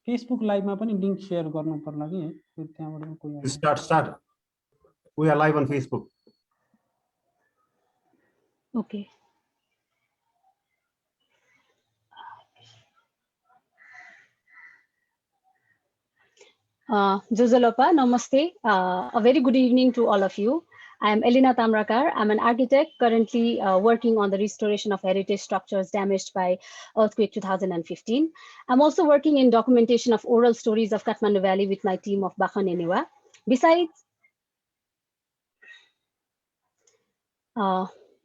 Facebook लाइभमा पनि link share गर्नु पर्ला कि त्यहाँबाट कोही Start. We are live on Facebook. Okay. Jojolopa, namaste. A very good evening to all of you. I am Elena Tamrakar. I'm an architect currently working on the restoration of heritage structures damaged by earthquake 2015. I'm also working in documentation of oral stories of Kathmandu Valley with my team of Bakhan Enewa.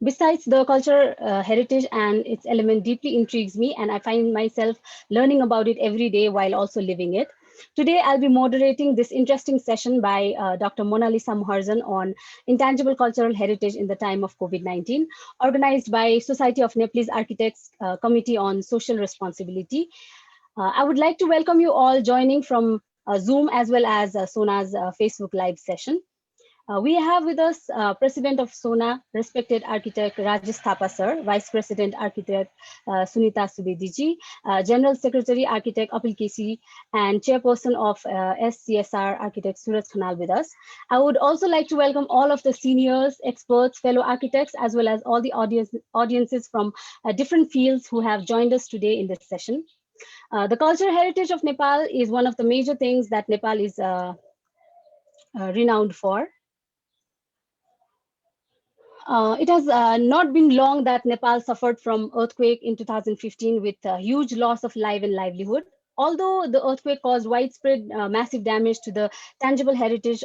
Besides the culture, heritage and its element deeply intrigues me, and I find myself learning about it every day while also living it. Today, I'll be moderating this interesting session by Dr. Mona Lisa Moharjan on intangible cultural heritage in the time of COVID-19, organized by Society of Nepalese Architects Committee on Social Responsibility. I would like to welcome you all joining from Zoom as well as SONA's Facebook Live session. We have with us President of SONA, respected architect Rajesh Thapa sir, Vice President Architect Sunita Subediji, General Secretary Architect Apil Kesi, and Chairperson of SCSR Architect Suraj Khanal with us. I would also like to welcome all of the seniors, experts, fellow architects, as well as all the audiences from different fields who have joined us today in this session. The cultural heritage of Nepal is one of the major things that Nepal is renowned for. It has not been long that Nepal suffered from earthquake in 2015 with a huge loss of life and livelihood. Although the earthquake caused widespread massive damage to the tangible heritage,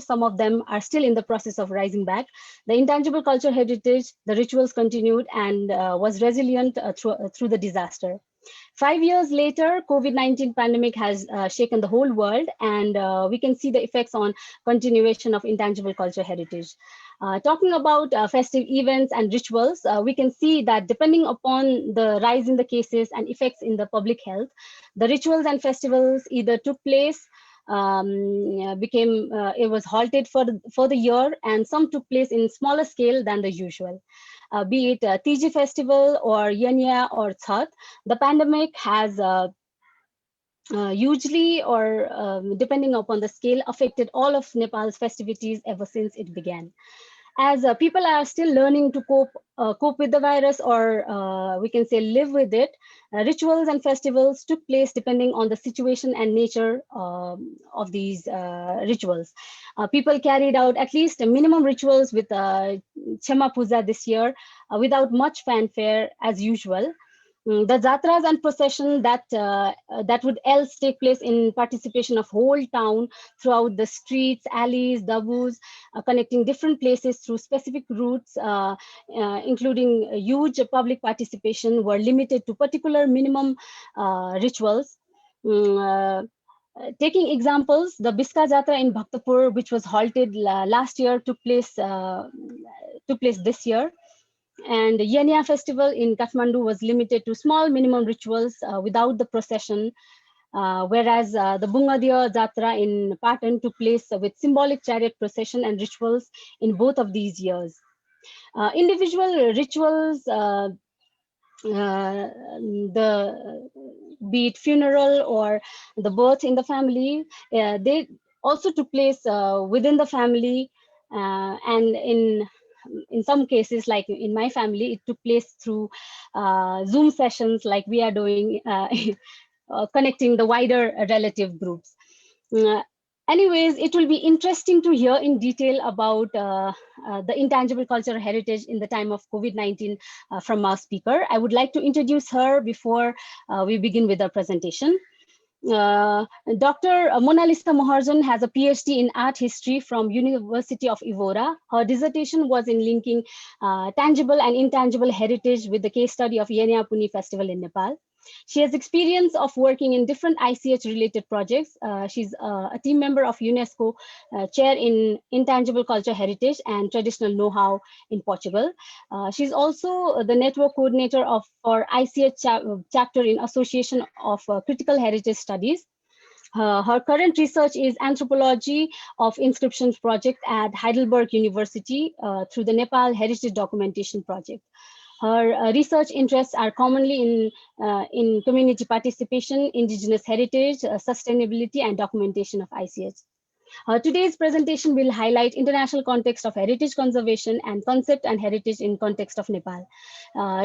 some of them are still in the process of rising back. The intangible cultural heritage, the rituals continued and was resilient through the disaster. 5 years later, COVID-19 pandemic has shaken the whole world, and we can see the effects on continuation of intangible cultural heritage. Talking about festive events and rituals, we can see that depending upon the rise in the cases and effects in the public health, the rituals and festivals either took place, it was halted for the year, and some took place in smaller scale than the usual. Be it Tiji festival or Yenya or Chhat, the pandemic has hugely or depending upon the scale affected all of Nepal's festivities ever since it began. As people are still learning to cope with the virus, or we can say live with it, rituals and festivals took place depending on the situation and nature of these rituals. People carried out at least a minimum rituals with Chema Puja this year without much fanfare as usual. The jatras and procession that would else take place in participation of whole town throughout the streets, alleys, dabus, connecting different places through specific routes, including huge public participation, were limited to particular minimum rituals. Taking examples, the Biska Jatra in Bhaktapur, which was halted last year, took place this year. And the Yenya festival in Kathmandu was limited to small minimum rituals without the procession, whereas the Bungadia Jatra in Patan took place with symbolic chariot procession and rituals in both of these years. Individual rituals, be it funeral or the birth in the family, they also took place within the family, and in some cases, like in my family, it took place through Zoom sessions like we are doing, connecting the wider relative groups. Anyways, it will be interesting to hear in detail about the intangible cultural heritage in the time of COVID-19 from our speaker. I would like to introduce her before we begin with our presentation. Dr. Mona Lisa Moharjan has a PhD in art history from University of Evora. Her dissertation was in linking tangible and intangible heritage with the case study of Yenya Puni festival in Nepal. She has experience of working in different ICH related projects. She's a team member of UNESCO, chair in intangible culture heritage and traditional know-how in Portugal. She's also the network coordinator for ICH chapter in Association of Critical Heritage Studies. Her current research is anthropology of inscriptions project at Heidelberg University through the Nepal Heritage Documentation Project. Her research interests are commonly in community participation, indigenous heritage, sustainability, and documentation of ICH. Today's presentation will highlight international context of heritage conservation and concept and heritage in context of Nepal.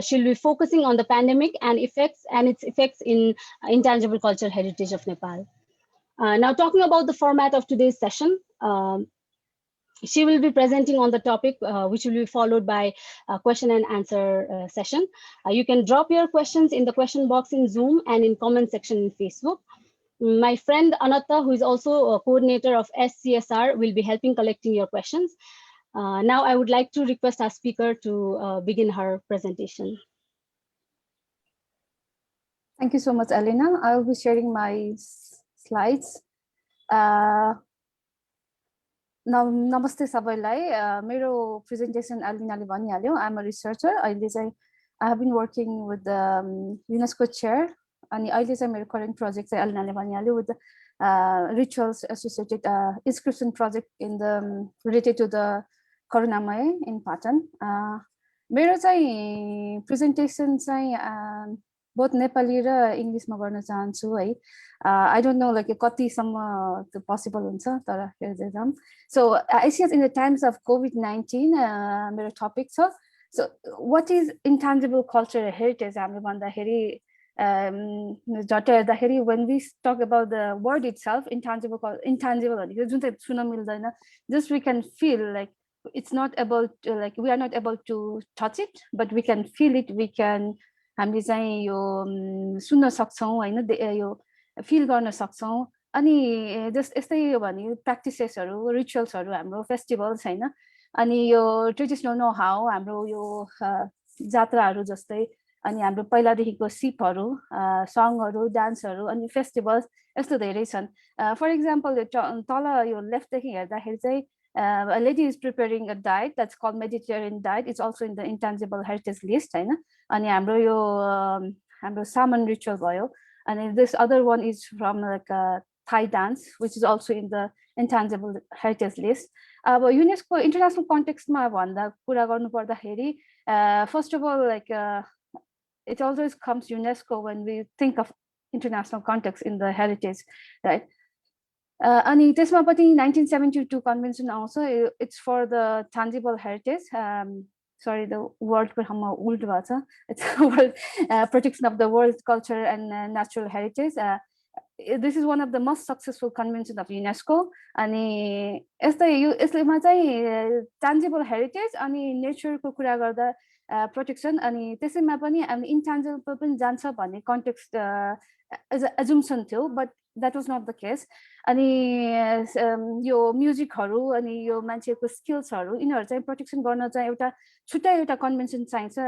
She'll be focusing on the pandemic and its effects in intangible cultural heritage of Nepal. Now, talking about the format of today's session, she will be presenting on the topic, which will be followed by a question and answer session. You can drop your questions in the question box in Zoom and in comment section in Facebook. My friend Anatta, who is also a coordinator of SCSR, will be helping collecting your questions. Now I would like to request our speaker to begin her presentation. Thank you so much, Elena. I will be sharing my slides. Namaste sabaiलाई. मेरो presentation Alinaले भनिहाल्यो. I'm a researcher. I have been working with the UNESCO chair. अनि अहिले चाहिँ मेरो current project चाहिँ Alinaले भनिहाल्यो with the rituals associated inscription project in the related to the Karunamaya in Patan. मेरो चाहिँ presentation चाहिँ both Nepali र English मा गर्न चाहन्छु है. I don't know like कतिसम्म त्यो possible हुन्छ तर हेर्दै. So ICH in the times of COVID-19 मेरो topic छ. So what is intangible cultural heritage हामीले भन्दाखेरि झट्ट हेर्दाखेरि when we talk about the word itself intangible भनेको जुन चाहिँ छुन मिल्दैन, just we can feel like it's not able to, like we are not able to touch it, but we can feel it, we can हामीले चाहिँ यो सुन्न सक्छौं हैन, यो feel गर्न सक्छौं. अनि जस्ट यस्तै हो भने प्र्याक्टिसेसहरु रिचुअल्सहरु हाम्रो फेस्टिभल्स हैन, अनि यो ट्रेडिसनल नो हाउ हाम्रो यो जात्राहरु जस्तै, अनि हाम्रो पहिलादेखिको सिपहरु, सङहरु, डान्सहरु, अनि फेस्टिभल्स यस्तो धेरै छन्. फर एक्जाम्पल तल यो लेफ्ट देखि हेर्दाखेरि चाहिँ a lady is preparing a diet that's called Mediterranean diet. It's also in the intangible heritage list हैन. अनि हाम्रो यो हाम्रो सामन रिचुअल भयो. And this other one is from like a Thai dance, which is also in the intangible heritage list. अब UNESCO international context मा भन्दा कुरा गर्नु पर्दाखेरि first of all like it always comes UNESCO when we think of international context in the heritage, right? अनि त्यसमा पनि 1972 convention also, it's for the tangible heritage. Sorry, the word old was it's world protection of the world culture and natural heritage. This is one of the most successful conventions of UNESCO. अनि यसमा चाहिँ tangible heritage अनि nature को कुरा गर्दा protection अनि त्यसैमा पनि intangible पनि जान्छ भन्ने context assumption थियो, but that was not the case. अनि यो म्युजिकहरु अनि यो मान्छेको स्किल्सहरु यिनीहरु चाहिँ प्रोटेक्सन गर्न चाहिँ एउटा छुट्टै एउटा कन्भेन्सन चाहिन्छ.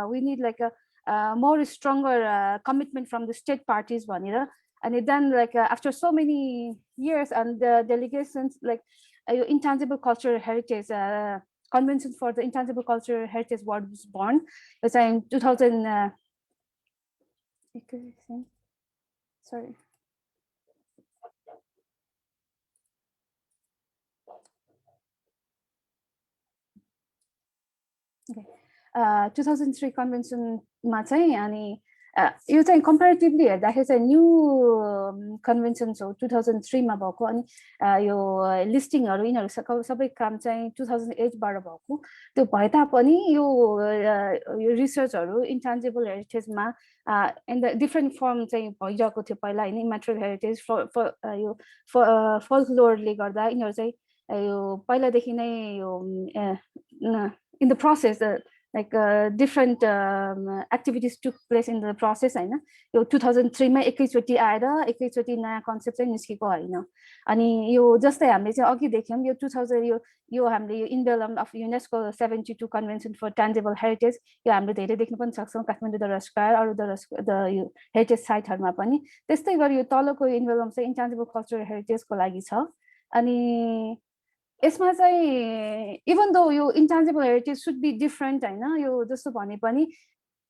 We need like a more stronger commitment from the state parties भनेर. And then like after so many years and the delegations like intangible cultural heritage convention for the intangible cultural heritage was born. It's in 2000 sorry. Okay. 2003 convention मा चाहिँ अनि यो चाहिँ comparatively हेर्दाखेरि चाहिँ new convention हो 2003 मा भएको. अनि यो लिस्टिङहरु यिनीहरु सबै काम चाहिँ 2008 बाट भएको. त्यो भए तापनि यो रिसर्चहरु intangible heritage मा in the different form चाहिँ भइरहेको थियो पहिला हैन. immaterial heritage यो folklore ले गर्दा यिनीहरु चाहिँ यो पहिलादेखि नै यो in the process like different activities took place in the process हैन. यो 2003 मा एकैचोटी आएर एकैचोटी नयाँ कन्सेप्ट चाहिँ निस्केको हैन. अनि यो जस्तै हामीले चाहिँ अघि देख्यौं यो 2000 यो हामीले यो इन्भेलम of UNESCO 72 convention for tangible heritage यो हामीले धेरै देख्न पनि सक्छौं काठमाडौँ दरबार स्क्वायर अरु द यो हेरिटेज साइटहरुमा पनि. त्यस्तै गरी यो तलको इन्भेलम चाहिँ इन्टान्जिबल कल्चरल हेरिटेजको लागि छ. अनि यसमा चाहिँ even though यो intangible heritage should be different हैन, यो जस्तो भने पनि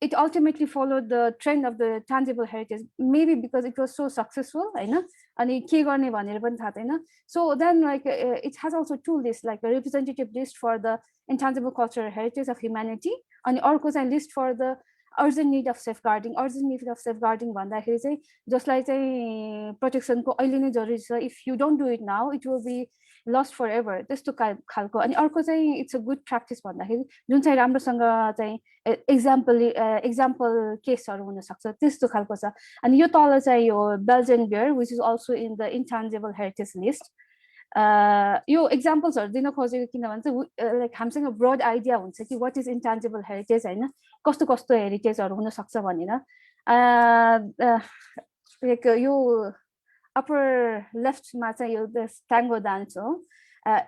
it ultimately followed the trend of the tangible heritage, maybe because it was so successful हैन. अनि के गर्ने भनेर पनि थाहा छैन. So then like it has also two lists, like a representative list for the intangible cultural heritage of humanity अनि अर्को चाहिँ list for the urgent need of safeguarding भन्दाखेरि चाहिँ जसलाई चाहिँ प्रोटेक्सनको अहिले नै जरुरी छ if you don't do it now it will be lost forever त्यस्तो खालको अनि अर्को चाहिँ इट्स अ गुड प्र्याक्टिस भन्दाखेरि जुन चाहिँ राम्रोसँग चाहिँ एक्जाम्पल केसहरू हुनसक्छ त्यस्तो खालको छ अनि यो तल चाहिँ यो Belgian beer which is also in the intangible heritage list यो एक्जाम्पल्सहरू दिन खोजेको किनभने चाहिँ लाइक हामीसँग ब्रोड आइडिया हुन्छ कि वाट इज इन्टान्जिबल हेरिटेज होइन कस्तो कस्तो हेरिटेजहरू हुनसक्छ भनेर लाइक यो अप्पर लेफ्टमा चाहिँ यो ट्याङ्गो डान्स हो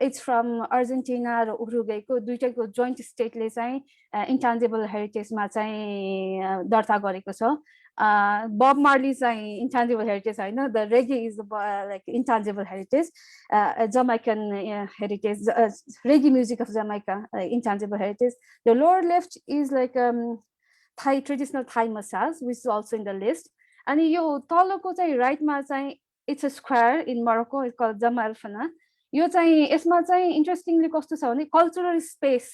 इट्स फ्रम अर्जेन्टिना र उरुग्वेको दुईटैको जोइन्ट स्टेटले चाहिँ इन्टान्जिबल हेरिटेजमा चाहिँ दर्ता गरेको छ बब मार्ली चाहिँ इन्टान्जिबल हेरिटेज होइन the reggae is like intangible heritage Jamaican heritage reggae music of Jamaica intangible heritage the lower left is like Thai traditional Thai massage which is also in the list अनि यो तलको चाहिँ राइटमा चाहिँ it's a square in Morocco it's called Jemaa Elfna यो चाहिँ यसमा चाहिँ इन्ट्रेस्टिङली कस्तो छ भने कल्चरल स्पेस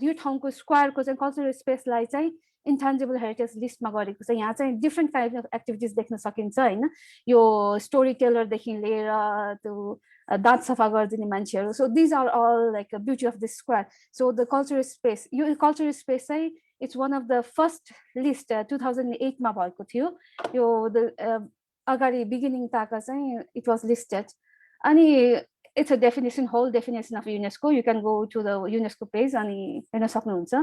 यो ठाउँको स्क्वायरको चाहिँ कल्चरल स्पेसलाई चाहिँ इन्टान्जिबल हेरिटेज लिस्टमा गरेको छ यहाँ चाहिँ डिफ्रेन्ट टाइप अफ एक्टिभिटिज देख्न सकिन्छ होइन यो स्टोरी टेलरदेखि लिएर त्यो दाँत सफा गरिदिने मान्छेहरू so these are all like beauty of this square so the cultural space यो कल्चरल स्पेस चाहिँ it's one of the first list 2008मा भएको थियो यो अगाडि बिगिनिङ ताका चाहिँ इट वाज लिस्टेड अनि it's a definition whole definition of UNESCO you can go to the UNESCO page अनि हेर्न सक्नुहुन्छ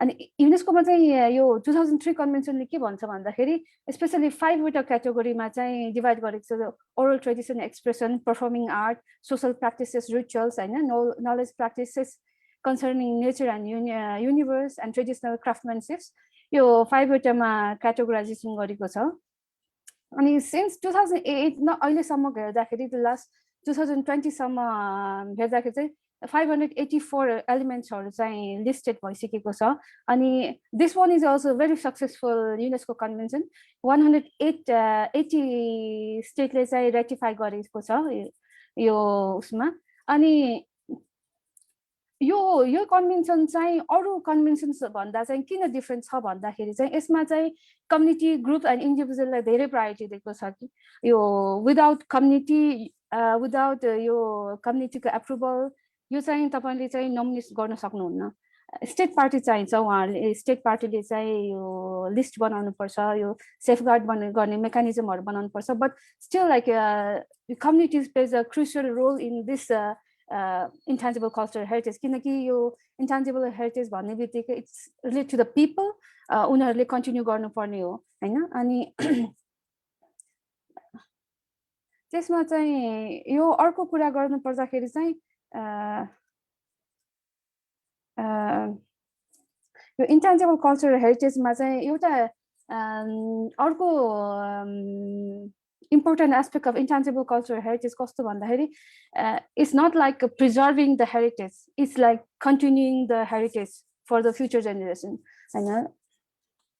अनि युनेस्कोमा चाहिँ यो 2003 कन्भेन्सनले के भन्छ भन्दाखेरि स्पेसली 5वटा क्याटेगोरीमा चाहिँ डिभाइड गरेको छ oral tradition expression performing art social practices rituals होइन knowledge practices concerning nature and universe and traditional craftsmanships यो 5वटामा क्याटेगोराइजेसन गरेको छ अनि सिन्स 2008 न अहिलेसम्म हेर्दाखेरि द लास्ट 2020 सम्म हेर्दाखेरि चाहिँ 584 एलिमेन्ट्सहरू चाहिँ लिस्टेड भइसकेको छ अनि this one is also very successful UNESCO convention 180 स्टेटले चाहिँ रेटिफाई गरेको छ यो उसमा अनि यो कन्भेन्सन चाहिँ अरू कन्भेन्सन्स भन्दा चाहिँ किन डिफ्रेन्ट छ भन्दाखेरि चाहिँ यसमा चाहिँ कम्युनिटी ग्रुप एन्ड इन्डिभिजुअललाई धेरै प्रायोरिटी दिएको छ कि यो विदाउट यो कम्युनिटीको एप्रुभल यो चाहिँ तपाईँले चाहिँ नोमिनेट गर्न सक्नुहुन्न स्टेट पार्टी चाहिन्छ उहाँहरूले स्टेट पार्टीले चाहिँ यो लिस्ट बनाउनुपर्छ यो सेफगार्ड गर्ने मेकानिजमहरू बनाउनुपर्छ but still like communities plays a crucial role in this intangible cultural heritage किनकि यो इन्टान्जिबल हेरिटेज भन्ने बित्तिकै it's relate to the people उनीहरूले कन्टिन्यू गर्नुपर्ने हो होइन अनि त्यसमा चाहिँ यो अर्को कुरा गर्नु पर्दाखेरि चाहिँ यो इन्टान्जिबल कल्चरल हेरिटेजमा चाहिँ एउटा अर्को important aspect of intangible cultural heritage कस्तो भन्दाखेरि it's not like preserving the heritage it's like continuing the heritage for the future generation and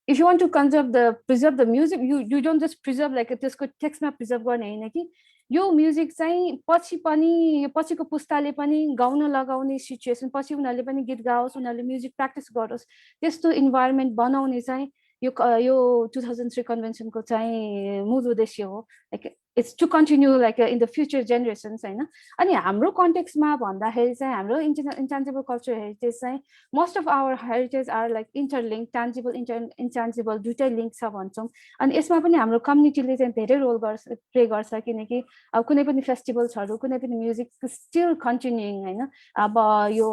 if you want to preserve the music you don't just preserve like त्यसको टेक्स्टमा preserve गर्ने हैन कि यो music चाहिँ पछि पनि यो पछिको पुस्ताले पनि गाउन लगाउने सिचुएसन पछि उनीहरूले पनि गीत गाओस् उनीहरूले म्युजिक प्र्याक्टिस गरोस् त्यस्तो इन्भाइरोमेन्ट बनाउने चाहिँ यो 2003 कन्भेन्सनको चाहिँ मूल उद्देश्य हो like it's to continue like in the future generations होइन अनि हाम्रो कन्टेक्स्टमा भन्दाखेरि चाहिँ हाम्रो इन्टान्जिबल कल्चरल हेरिटेज चाहिँ most of our heritage are like interlink tangible intangible दुइटै लिङ्क छ भन्छौँ अनि यसमा पनि हाम्रो कम्युनिटीले चाहिँ धेरै रोल प्ले गर्छ किनकि अब कुनै पनि फेस्टिभल्सहरू कुनै पनि म्युजिक स्टिल कन्टिन्युइङ होइन अब यो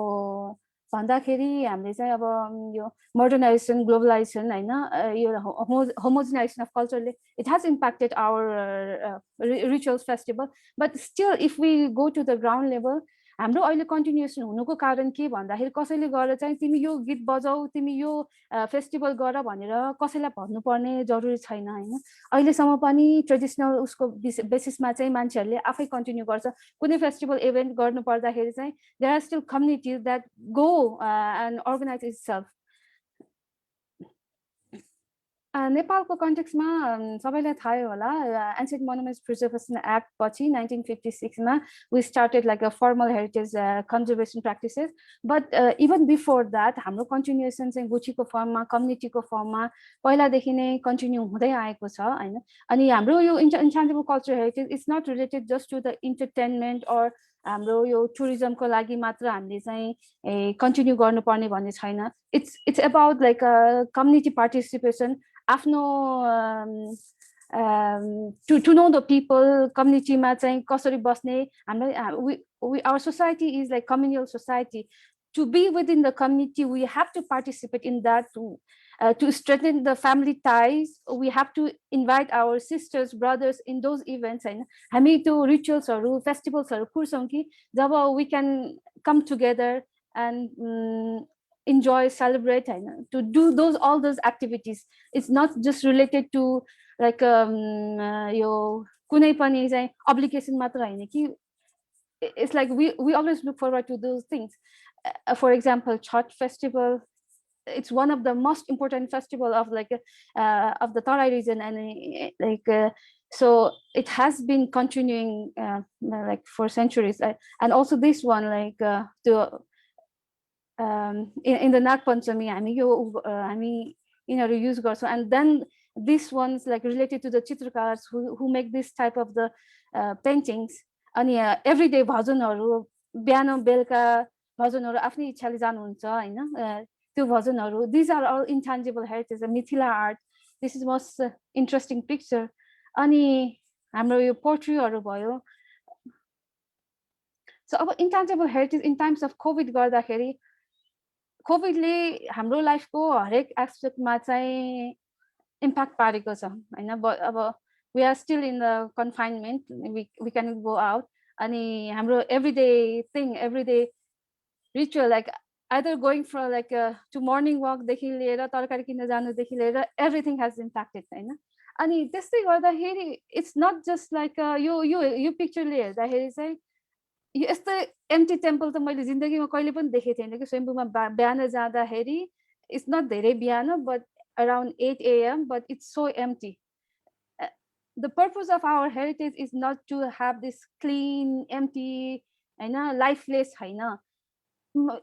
भन्दाखेरि हामीले चाहिँ अब यो मोडर्नाइजेसन ग्लोबलाइजेसन होइन यो होमोजेनाइजेसन अफ कल्चरले it has impacted our rituals festival but still if we go to the ground level हाम्रो अहिले कन्टिन्युएसन हुनुको कारण के भन्दाखेरि कसैले गएर चाहिँ तिमी यो गीत बजाऊ तिमी यो फेस्टिभल गर भनेर कसैलाई भन्नुपर्ने जरुरी छैन होइन अहिलेसम्म पनि ट्रेडिसनल उसको बेसिसमा चाहिँ मान्छेहरूले आफै कन्टिन्यू गर्छ कुनै फेस्टिभल इभेन्ट गर्नु पर्दाखेरि चाहिँ there are still communities that go and organise itself नेपालको कन्टेक्स्टमा सबैलाई थाहै होला एन्सियन्ट मोनुमेन्ट्स प्रिजर्भेसन एक्ट पछि 1956 मा we started like a formal heritage conservation practices but even before that हाम्रो कन्टिन्युएसन चाहिँ गुचीको फर्ममा कम्युनिटीको फर्ममा पहिलादेखि नै कन्टिन्यू हुँदै आएको छ हैन अनि हाम्रो यो intangible culture heritage is not related just to the entertainment or हाम्रो यो टुरिज्मको लागि मात्र हामीले चाहिँ कन्टिन्यू गर्नुपर्ने भन्ने छैन it's about like community participation आफ्नो to know the people कम्युनिटीमा चाहिँ कसरी बस्ने हाम्रो our society is like communal society to be within the community we have to participate in that to strengthen the family ties we have to invite our sisters brothers in those events and हामी त्यो ritualsहरु festivals हरु कुर्छौं कि जब we can come together and enjoy celebrate हैन to do all those activities it's not just related to like यो कुनै पनि चाहिँ obligation मात्र हैन कि it's like we always look forward to those things for example Chhat festival it's one of the most important festival of like of the Tarai region and like so it has been continuing like for centuries and also this one like in the Nag Panchami हामी यो हामी यिनीहरु use गर्छौं and then this one's like related to the चित्रकार्स who make this type of the paintings अनि everyday भजनहरु बिहान बेलुका भजनहरु आफ्नै इच्छाले जानुहुन्छ हैन त्यो भजनहरु these are all intangible heritage Mithila art this is most interesting picture अनि हाम्रो यो पोट्रीहरु भयो so अब intangible heritage in times of covid गर्दाखेरि कोभिडले हाम्रो लाइफको हरेक एस्पेक्टमा चाहिँ इम्प्याक्ट पारेको छ हैन अब we are still in the confinement we cannot go out अनि हाम्रो everyday ritual like either going for like to morning walk देखि लिएर तरकारी किन्न जानु देखि लिएर everything has impacted हैन अनि त्यस्तै गर्दाखेरि it's not just like यो पिक्चरले हेर्दाखेरि चाहिँ यस्तो एम्प्टी टेम्पल त मैले जिन्दगीमा कहिले पनि देखेको थिएन कि स्वयम्भूमा बिहान जाँदाखेरि इट्स नट धेरै बिहान but around 8 a.m. but it's so empty the purpose of our heritage is not to have this clean empty हैन lifeless हैन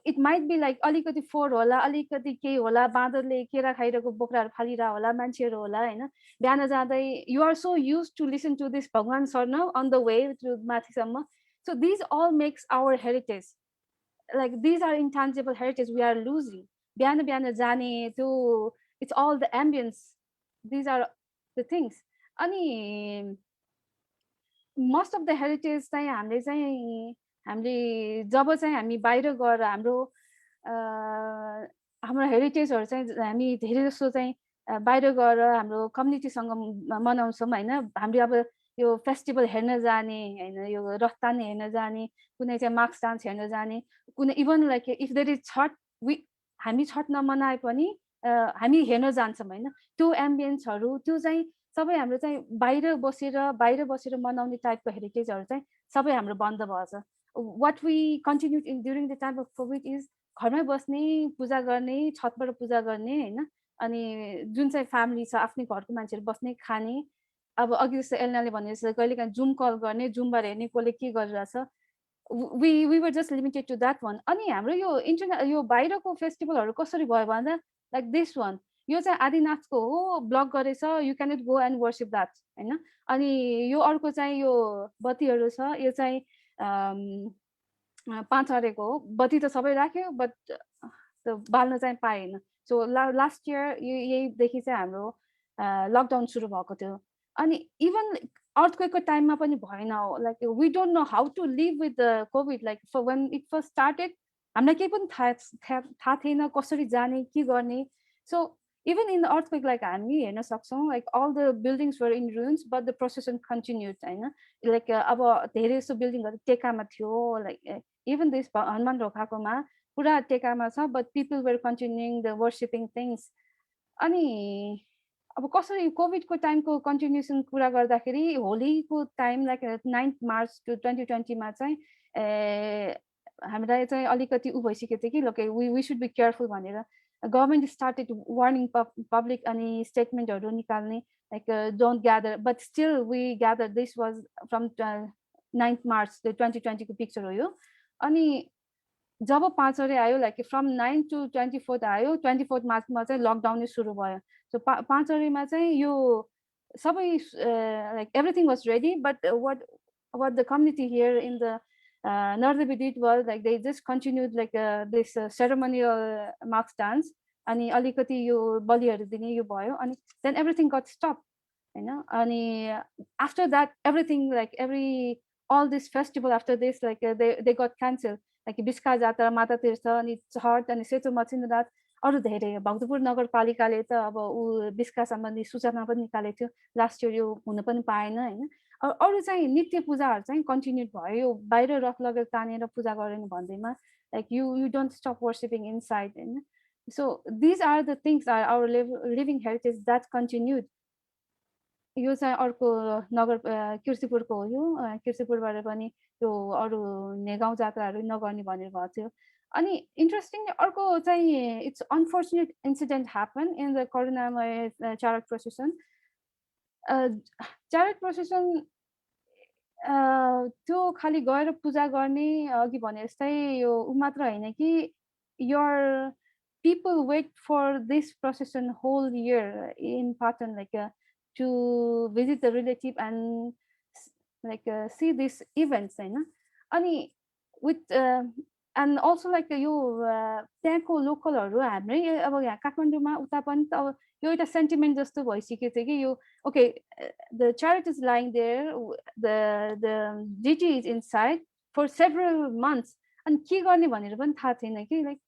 it might be like अलिकति फोहोर होला अलिकति के होला बाँदरले केरा खाइरहेको बोक्राहरु फालिरा होला मान्छेहरु होला हैन बिहान जाँदै you are so used to listen to this भगवान सर्न on the way through माथिसम्म so these all makes our heritage like these are intangible heritage we are losing बिहान जाने त्यो it's all the ambience these are the things अनि most of the heritage चाहिँ हामीले जब चाहिँ हामी बाहिर गएर हाम्रो हेरिटेजहरु चाहिँ हामी धेरै जसो चाहिँ बाहिर गएर हाम्रो कम्युनिटीसँग मनाउँछौं हैन हामीले अब यो फेस्टिभल हेर्न जाने हैन यो रथतान हेर्न जाने कुनै चाहिँ मार्क्स डान्स हेर्न जाने कुनै even like if there is Chhath हामी छठ नमनाए पनि हामी हेर्न जान्छौं हैन त्यो एम्बियन्सहरु त्यो चाहिँ सबै हाम्रो चाहिँ बाहिर बसेर मनाउने टाइपको हेरिटेजहरु चाहिँ सबै हाम्रो बन्द भएछ what we continued in during the time of covid is घरमै बस्ने पूजा गर्ने छतबाट पूजा गर्ने हैन अनि जुन चाहिँ फ्यामिली छ आफ्नै घरको मान्छेहरु बस्ने खाने अब अघि जस्तो एलनाले भने जस्तो कहिलेकाहीँ जुम कल गर्ने जुमबाट हेर्ने कोले के गरिरहेछ we were just limited to that one अनि हाम्रो यो इन्टरनेट यो बाहिरको फेस्टिभलहरु कसरी भयो भन्दा like this one यो चाहिँ आदिनाथको हो ब्लक गरेछ you cannot go and worship that हैन अनि यो अर्को चाहिँ यो बत्तीहरु छ यो चाहिँ पाँचहरेको हो बत्ती त सबै राख्यो बट त्यो बाल्न चाहिँ पाएन सो लास्ट इयर यही देखि चाहिँ हाम्रो लकडाउन सुरु भएको थियो अनि इभन अर्थक्वेकको टाइममा पनि भएन like we don't know how to live with the covid like for when it first started हामीलाई केही पनि थाहा थिएन कसरी जाने के गर्ने so even in the earthquake like हामी हेर्न सक्छौं like all the buildings were in ruins but the procession continued हैन like अब धेरै जस्तो बिल्डिङहरु टेकामा थियो like even this हनुमान ढोकाकोमा पुरा टेकामा छ but people were continuing the worshipping things अनि अब कसरी कोभिडको टाइमको कन्टिन्युएसन कुरा गर्दाखेरि होलीको टाइम लाइक 9 मार्च 2020 मा चाहिँ हामीलाई चाहिँ अलिकति उ भइसकेको थियो कि लके वी शुड बी केयरफुल भनेर government started warning public any statement or nikalne, like don't gather, but still we gathered. This was from 9th March the 2020 picture हो यो अनि जब 5 गते आयो लाइक फ्रम 9 to 24th आयो 24th मार्चमा चाहिँ lockdown नै सुरु भयो सो 5 गतेमा चाहिँ यो सबै like everything was ready but what the community here in the Northern did was like they just continued like this ceremonial mask dance अनि अलिकति यो बलिहरु दिने यो भयो अनि then everything got stopped हैन अनि after that everything like all this festival after this like they got cancelled like बिस्का जात्रा माता तीर्थ अनि छठ अनि सेतो मचिन्द्रनाथ अरु धेरै भक्तपुर नगरपालिकाले त अब उ बिस्का सम्बन्धी सूचना पनि निकालेको थियो लास्ट इयर यो हुन पनि पाएन हैन अरु चाहिँ नित्य पूजाहरु चाहिँ कन्टिन्यू भयो यो बाहिर रथ लगेर तानेर पूजा गरेन भन्दैमा like you don't stop worshiping inside हैन so these are the things are our living heritage that continued यो चाहिँ अर्को नगर किर्तिपुरको हो यो किर्तिपुरबाट पनि त्यो अरु नेगाउँ जात्राहरु नगर्ने भनेर भएको थियो अनि इन्ट्रेस्टिङ अर्को चाहिँ it's unfortunate incident happen in the करुणामय चारक प्रोसेसन चारक प्रोसेसन त्यो खाली गएर पूजा गर्ने अघि भने जस्तै यो मात्र हैन कि your people wait for this procession whole year in Patan like to visit the relative and like see these events हैन अनि with and also like यो त्यहाँको लोकलहरु हाम्रै अब यहाँ काठमाडौँमा उता पनि त अब यो एउटा सेन्टिमेन्ट जस्तो भइसक्यो थियो कि यो okay the chariot is lying there the deity is inside for several months and के गर्ने भनेर पनि थाहा थिएन कि like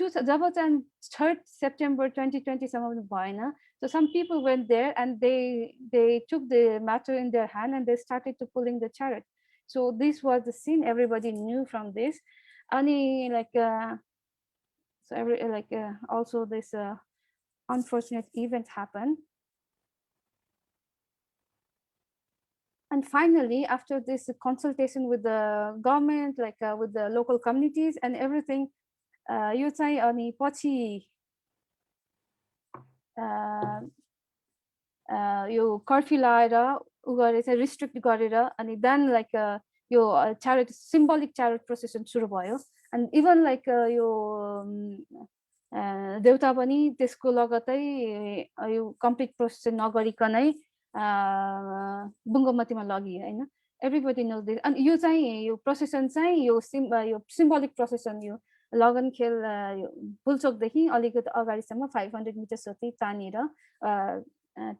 जब चाहिँ 3rd September 2020 सम्म भएन so some people went there and they took the matter in their hand and they started to pulling the chariot so this was the scene everybody knew from this and like so also this unfortunate event happened and finally after this consultation with the government like with the local communities and everything यो चाहिँ अनि पछि यो curfew लाएर उ गरे चाहिँ restrict गरेर अनि देन लाइक यो च्यारिट सिम्बोलिक च्यारिट प्रोसेसन सुरु भयो and even like यो देउता पनि त्यसको लगतै यो कम्प्लिट प्रोसेसन नगरिकनै बुङ्गमतीमा लगियो हैन एभ्रीबडी नोज दिस अनि यो चाहिँ यो प्रोसेसन चाहिँ यो सिम्बोलिक प्रोसेसन यो लगन खेल पुलचोकदेखि अलिकति अगाडिसम्म 500 मिटर्स जति तानेर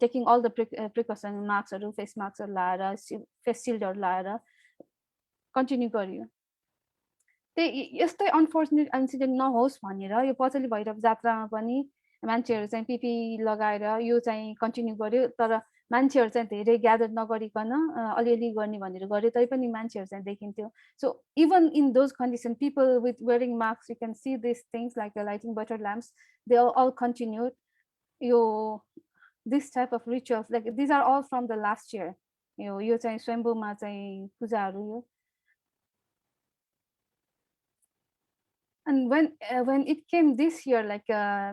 टेकिङ अल द प्रिकसन मार्क्सहरु फेस मार्क्सहरु लाएर फेस सिल्डहरु लाएर कन्टिन्यू गरियो त्यही यस्तै अनफर्चुनेट इन्सिडेन्ट नहोस् भनेर यो पछिल्लो भैरव जात्रामा पनि मान्छेहरु चाहिँ पिपी लगाएर यो चाहिँ कन्टिन्यू गर्यो तर मान्छेहरु चाहिँ धेरै ग्यादर नगरिकन अलिअलि गर्ने भनेर गरे तैपनि मान्छेहरु चाहिँ देखिन्थ्यो so even in those conditions people with wearing masks you can see these things like lighting butter lamps they all continued yo this type of rituals like these are all from the last year यो चाहिँ स्वयम्भूमा चाहिँ पूजाहरु यो and when it came this year like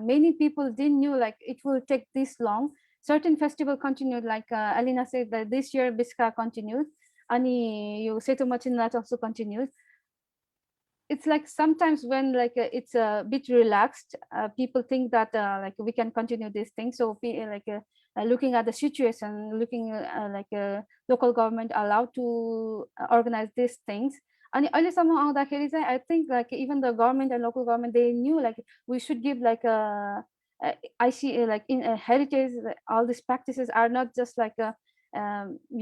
many people didn't knew like it will take this long certain festival continued like Alina said that this year Biska continued ani yo Seto Machinat also continued it's like sometimes when like it's a bit relaxed people think that like we can continue this thing so like looking at the situation looking like local government allowed to organize these things and अहिलेसम्म आउँदाखेरि चाहिँ I think like even the government and local government they knew like we should give like I see like in heritage all these practices are not just like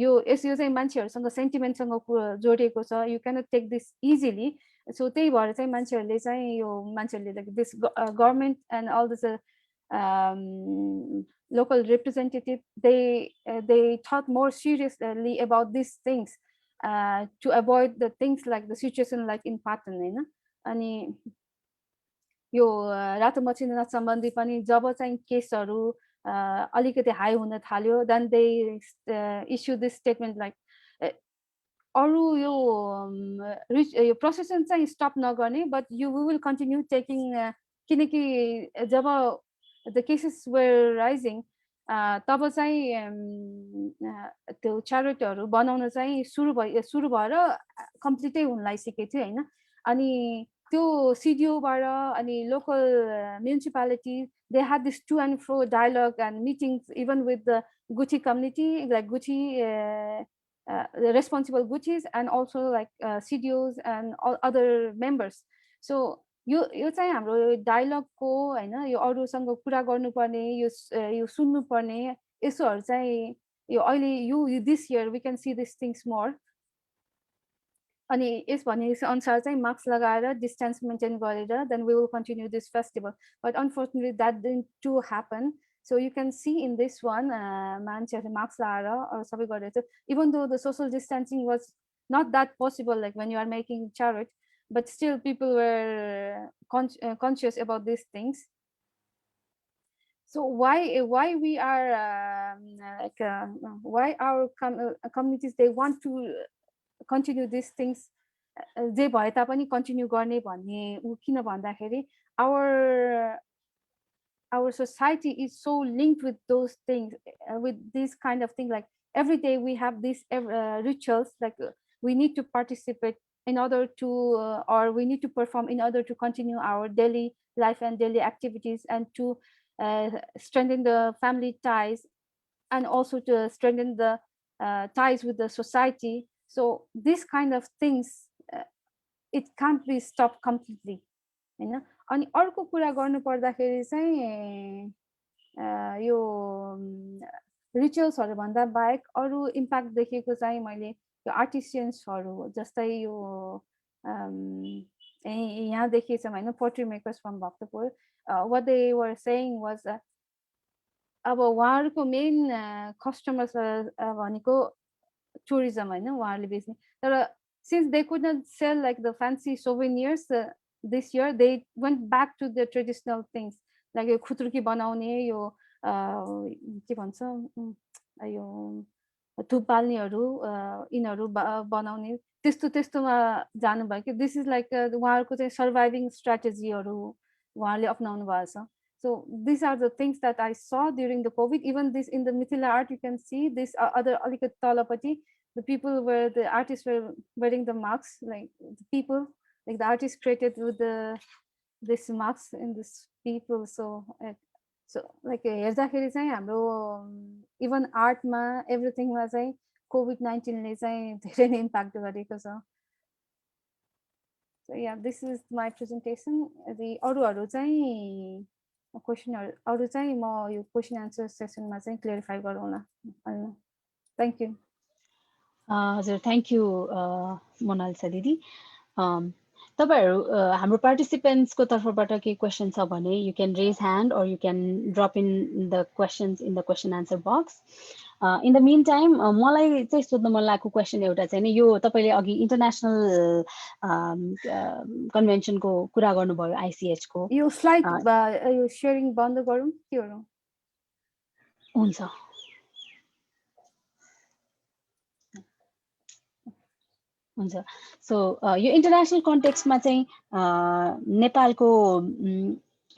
यो चाहिँ मान्छेहरुसँग सेन्टिमेन्टसँग जोडिएको छ you cannot take this easily so त्यही भएर चाहिँ मान्छेहरुले चाहिँ यो मान्छेहरुले like this government and all this local representative they thought more seriously about these things to avoid the things like the situation like in Patan हैन अनि यो रातो मचिन्द्रनाथ सम्बन्धी पनि जब चाहिँ केसहरु अलिकति हाई हुन थाल्यो then they issue this statement like अरु यो प्रोसेसन चाहिँ स्टप नगर्ने but we will continue taking किनकि जब the cases were rising तब चाहिँ त्यो च्यारिटीहरू बनाउन चाहिँ सुरु भएर कम्प्लिटै हुन लागिसकेको थियो हैन अनि त्यो सिडिओबाट अनि local municipality they had this to and fro dialogue and meetings even with the Gucci community like Gucci the responsible Guccis and also like CDOs and all other members so यो चाहिँ हाम्रो डायलग को हैन यो अरूसँग कुरा गर्नुपर्ने यो सुन्नुपर्ने यसोहरु चाहिँ यो अहिले यो this year we can see these things more अनि यस भने अनुसार चाहिँ मास्क लगाएर डिस्टेन्स मेन्टेन गरेर then we will continue this festival but unfortunately that didn't to happen so you can see in this one मान्छेहरुले मास्क लगाएर अरु सबै गरेछ even though the social distancing was not that possible like when you are making charity but still people were conscious about these things so why we are why our communities they want to continue these things जे भए तापनि continue गर्ने भन्ने किन भन्दाखेरि our society is so linked with those things with this kind of thing like every day we have these rituals like we need to participate in order to or we need to perform in order to continue our daily life and daily activities and to strengthen the family ties and also to strengthen the ties with the society so this kind of things it can't be stopped completely हैन अनि अर्को कुरा गर्नु पर्दाखेरि चाहिँ यो रिचुअल्सहरु भन्दा बाहेक अरु इम्प्याक्ट देखेको चाहिँ मैले यो आर्टिस्टियन्सहरु जस्तै यो यहाँ देखिएछ हैन pottery makers from Bhaktapur what they were saying was अब उहाँहरुको मेन कस्टमर्स भनेको tourism हैन उहाँहरुले बेच्ने तर since they could not sell like the fancy souvenirs this year they went back to the traditional things like यो खुत्रुकी बनाउने यो के भन्छ यो धुप बाल्नेहरु इनहरु बनाउने त्यस्तोमा जानु भयो कि this is like उहाँहरुको चाहिँ सर्भाइभिङ स्ट्र्याटेजीहरु उहाँले अपनाउनु भएको छ so these are the things that I saw during the COVID even this in the Mithila art you can see this other अलिकति तलपटि the people where the artists were wearing the masks like the people like the artist created with this masks in this people so like हेर्दाखेरि चाहिँ हाम्रो even art मा everything मा चाहिँ COVID-19 ले चाहिँ धेरै नै impact गरेको छ so yeah this is my presentation the अरुहरु चाहिँ क्वेशनहरु अरु चाहिँ म यो क्वेशन आन्सर सेसनमा चाहिँ क्लियरिफाई गरौँला थ्यांक यू हजुर थ्यांक यू मोनालिसा दिदी तपाईहरु हाम्रो पार्टिसिपेन्ट्सको तर्फबाट के क्वेशन छ भने you can raise hand or you can drop in the questions in the question answer box in the meantime मलाई चाहिँ सोध्न मन लागेको क्वेशन एउटा चाहिँ नि यो तपाईले अघि इन्टरनेशनल कन्भेन्सनको कुरा गर्नुभयो ICH को यो स्लाइड यो शेयरिङ बन्द गरौँ के हो हुन्छ हुन्छ सो यो इन्टरनेशनल कन्टेक्स्टमा चाहिँ नेपालको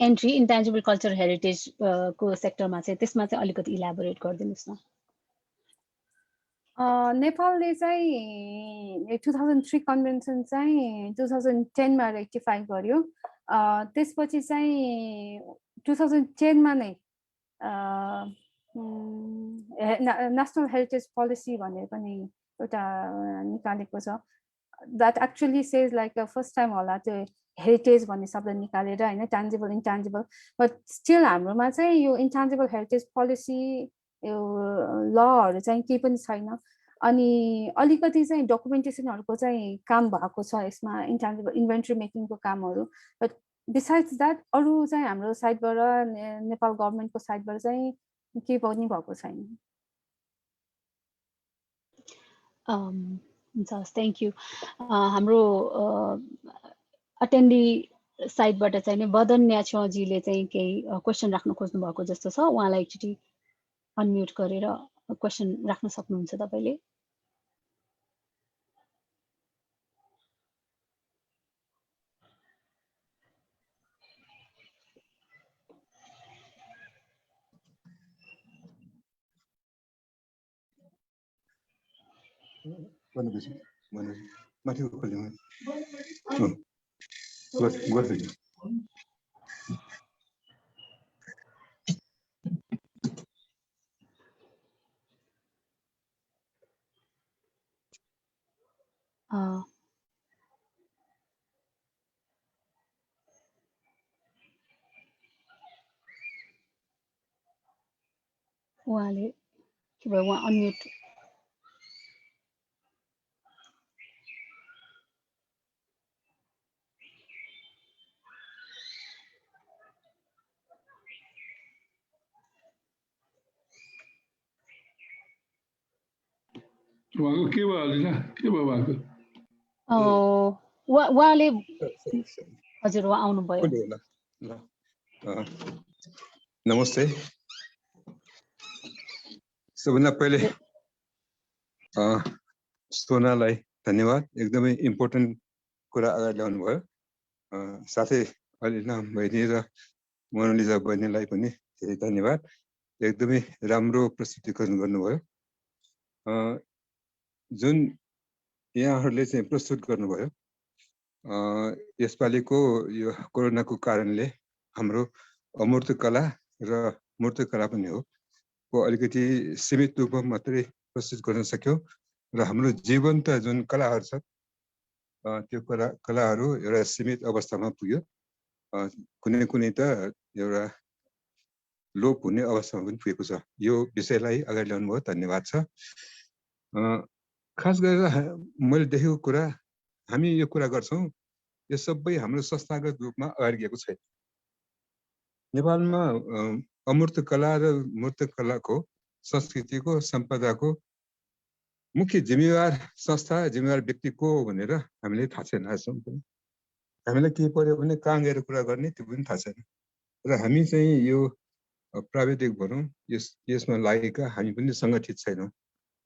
एन्ट्री इन्टेन्जिबल कल्चर हेरिटेज को सेक्टरमा चाहिँ त्यसमा चाहिँ अलिकति इलाबोरेट गरिदिनुस् न नेपालले चाहिँ 2003 कन्भेन्सन चाहिँ 2010 मा रेक्टिफाई गर्यो त्यसपछि चाहिँ 2010 मा नै नेशनल हेरिटेज पोलिसी भनेर पनि एउटा निकालेको छ that actually says like first time होला त्यो हेरिटेज भन्ने शब्द निकालेर हैन tangible intangible but still हाम्रोमा चाहिँ यो intangible heritage policy यो लहरु चाहिँ केही पनि छैन अनि अलिकति चाहिँ डकुमेन्टेसनहरुको चाहिँ काम भएको छ यसमा intangible इन्भेन्टरी मेकिङको कामहरु but besides that अरु चाहिँ हाम्रो साइडबाट नेपाल गभर्नमेन्टको साइडबाट चाहिँ केही पनि भएको छैन थ्यांक यू हाम्रो अटेन्डी साइडबाट चाहिँ नि बदन न्याछजीले चाहिँ केही क्वेशन राख्न खोज्नु भएको जस्तो छ उहाँलाई एकचोटी अनम्युट गरेर क्वेशन राख्न सक्नुहुन्छ तपाईले माथि खोल्नु उहाँले के भयो उहाँ अनम्युट उहाँको के भयो अलिना के भयो उहाँको उहाँले हजुर उहाँ आउनुभयो नमस्ते सबभन्दा पहिले सोनालाई धन्यवाद एकदमै इम्पोर्टेन्ट कुरा अगाडि ल्याउनु भयो साथै अलिना बहिनी र मोनालिजा बहिनीलाई पनि धेरै धन्यवाद एकदमै राम्रो प्रस्तुतिकरण गर्नुभयो जुन यहाँहरूले चाहिँ प्रस्तुत गर्नुभयो यसपालिको यो कोरोनाको कारणले हाम्रो अमूर्त कला र मूर्त कला पनि हो अलिकति सीमित रूपमा मात्रै प्रस्तुत गर्न सक्यौं र हाम्रो जीवन्त जुन कलाहरू छ त्यो कलाहरू एउटा सीमित अवस्थामा पुग्यो कुनै कुनै त एउटा लोप हुने अवस्थामा पनि पुगेको छ यो विषयलाई अगाडि ल्याउनु भयो धन्यवाद छ खास गरेर मैले देखेको कुरा हामी यो कुरा गर्छौं यो सबै हाम्रो संस्थागत रूपमा अगाडि गएको छैन नेपालमा अमूर्त कला र मूर्त कलाको संस्कृतिको सम्पदाको मुख्य जिम्मेवार संस्था जिम्मेवार व्यक्ति को भनेर हामीले थाहा छैन आजसम्म पनि हामीलाई के पर्यो भने कहाँ गएर कुरा गर्ने त्यो पनि थाहा छैन र हामी चाहिँ यो प्राविधिक भनौँ यसमा लागेका हामी पनि सङ्गठित छैनौँ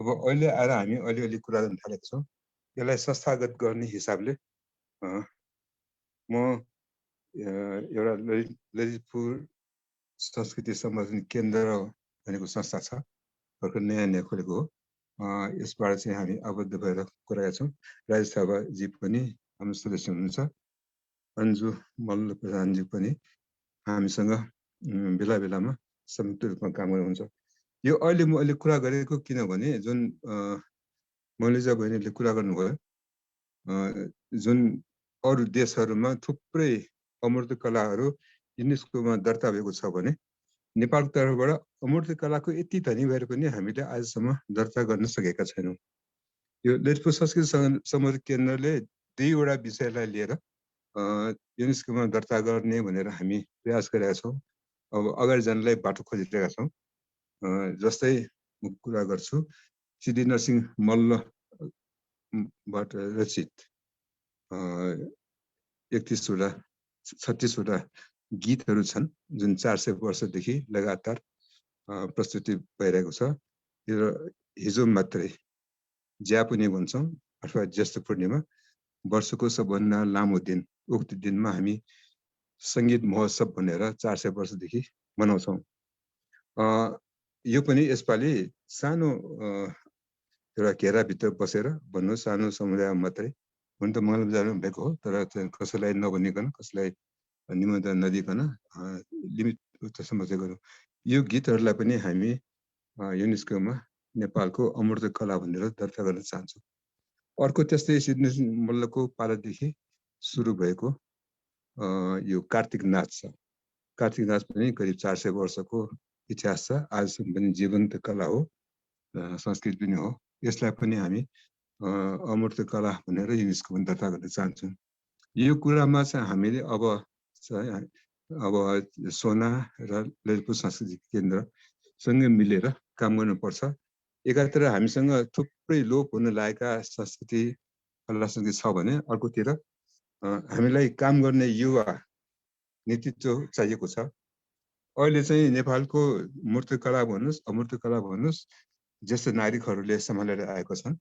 अब अहिले आएर हामी अलिअलि कुरा गर्न थालेका छौँ यसलाई संस्थागत गर्ने हिसाबले म एउटा ललितपुर संस्कृति संवर्धन केन्द्र भनेको संस्था छ भर्खर नयाँ खोलेको हो यसबाट चाहिँ हामी आबद्ध भएर गरेका छौँ राजेश थापाजी पनि हाम्रो सदस्य हुनुहुन्छ अन्जु मल्ल प्रधानजी पनि हामीसँग बेला बेलामा संयुक्त रूपमा काम गर्नुहुन्छ यो अहिले म अहिले कुरा गरेको किनभने जुन मोनालिजा बहिनीले कुरा गर्नुभयो जुन अरू देशहरूमा थुप्रै अमूर्त कलाहरू युनेस्कोमा दर्ता भएको छ भने नेपालको तर्फबाट अमूर्त कलाको यति धनी भएर पनि हामीले आजसम्म दर्ता गर्न सकेका छैनौँ यो ललितपुर संस्कृति संवर्धन केन्द्रले दुईवटा विषयलाई लिएर युनेस्कोमा दर्ता गर्ने भनेर हामी प्रयास गरेका छौँ अब अगाडि जानलाई बाटो खोजिरहेका छौँ जस्तै म कुरा गर्छु सिद्धि नरसिंह मल्लबाट रचित 36वटा गीतहरू छन् जुन 400 वर्षदेखि लगातार प्रस्तुति भइरहेको छ यो हिजो मात्रै ज्यापुनी भन्छौँ अथवा ज्येष्ठ पूर्णिमा वर्षको सबभन्दा लामो दिन उक्त दिनमा हामी सङ्गीत महोत्सव भनेर 400 वर्षदेखि मनाउँछौँ यो पनि यसपालि सानो एउटा घेराभित्र बसेर भन्नु सानो समुदाय मात्रै हुन त मङ्गलम जानु भएको हो तर कसैलाई नभनिकन कसैलाई निमन्त्रण नदिकन लिमिट उतासम्म चाहिँ गरौँ यो गीतहरूलाई पनि हामी युनेस्कोमा नेपालको अमूर्त कला भनेर दर्ता गर्न चाहन्छौँ अर्को त्यस्तै सिद्धि मल्लको पालादेखि सुरु भएको यो कार्तिक नाच छ कार्तिक नाच पनि करिब 400 वर्षको इतिहास छ आजसम्म पनि जीवन्त कला हो संस्कृति पनि हो यसलाई पनि हामी अमूर्त कला भनेर युनेस्कोमा दर्ता गर्न चाहन्छौँ यो कुरामा चाहिँ हामीले अब सोना र ललितपुर सांस्कृतिक केन्द्रसँग मिलेर काम गर्नुपर्छ एकातिर हामीसँग थुप्रै लोप हुन लागेका संस्कृति कला संस्कृति छ भने अर्कोतिर हामीलाई काम गर्ने युवा नेतृत्व चाहिएको छ अहिले चाहिँ नेपालको मूर्त कला भन्नुहोस् अमूर्त कला भन्नुहोस् ज्येष्ठ नागरिकहरूले सम्हालेर आएको छन्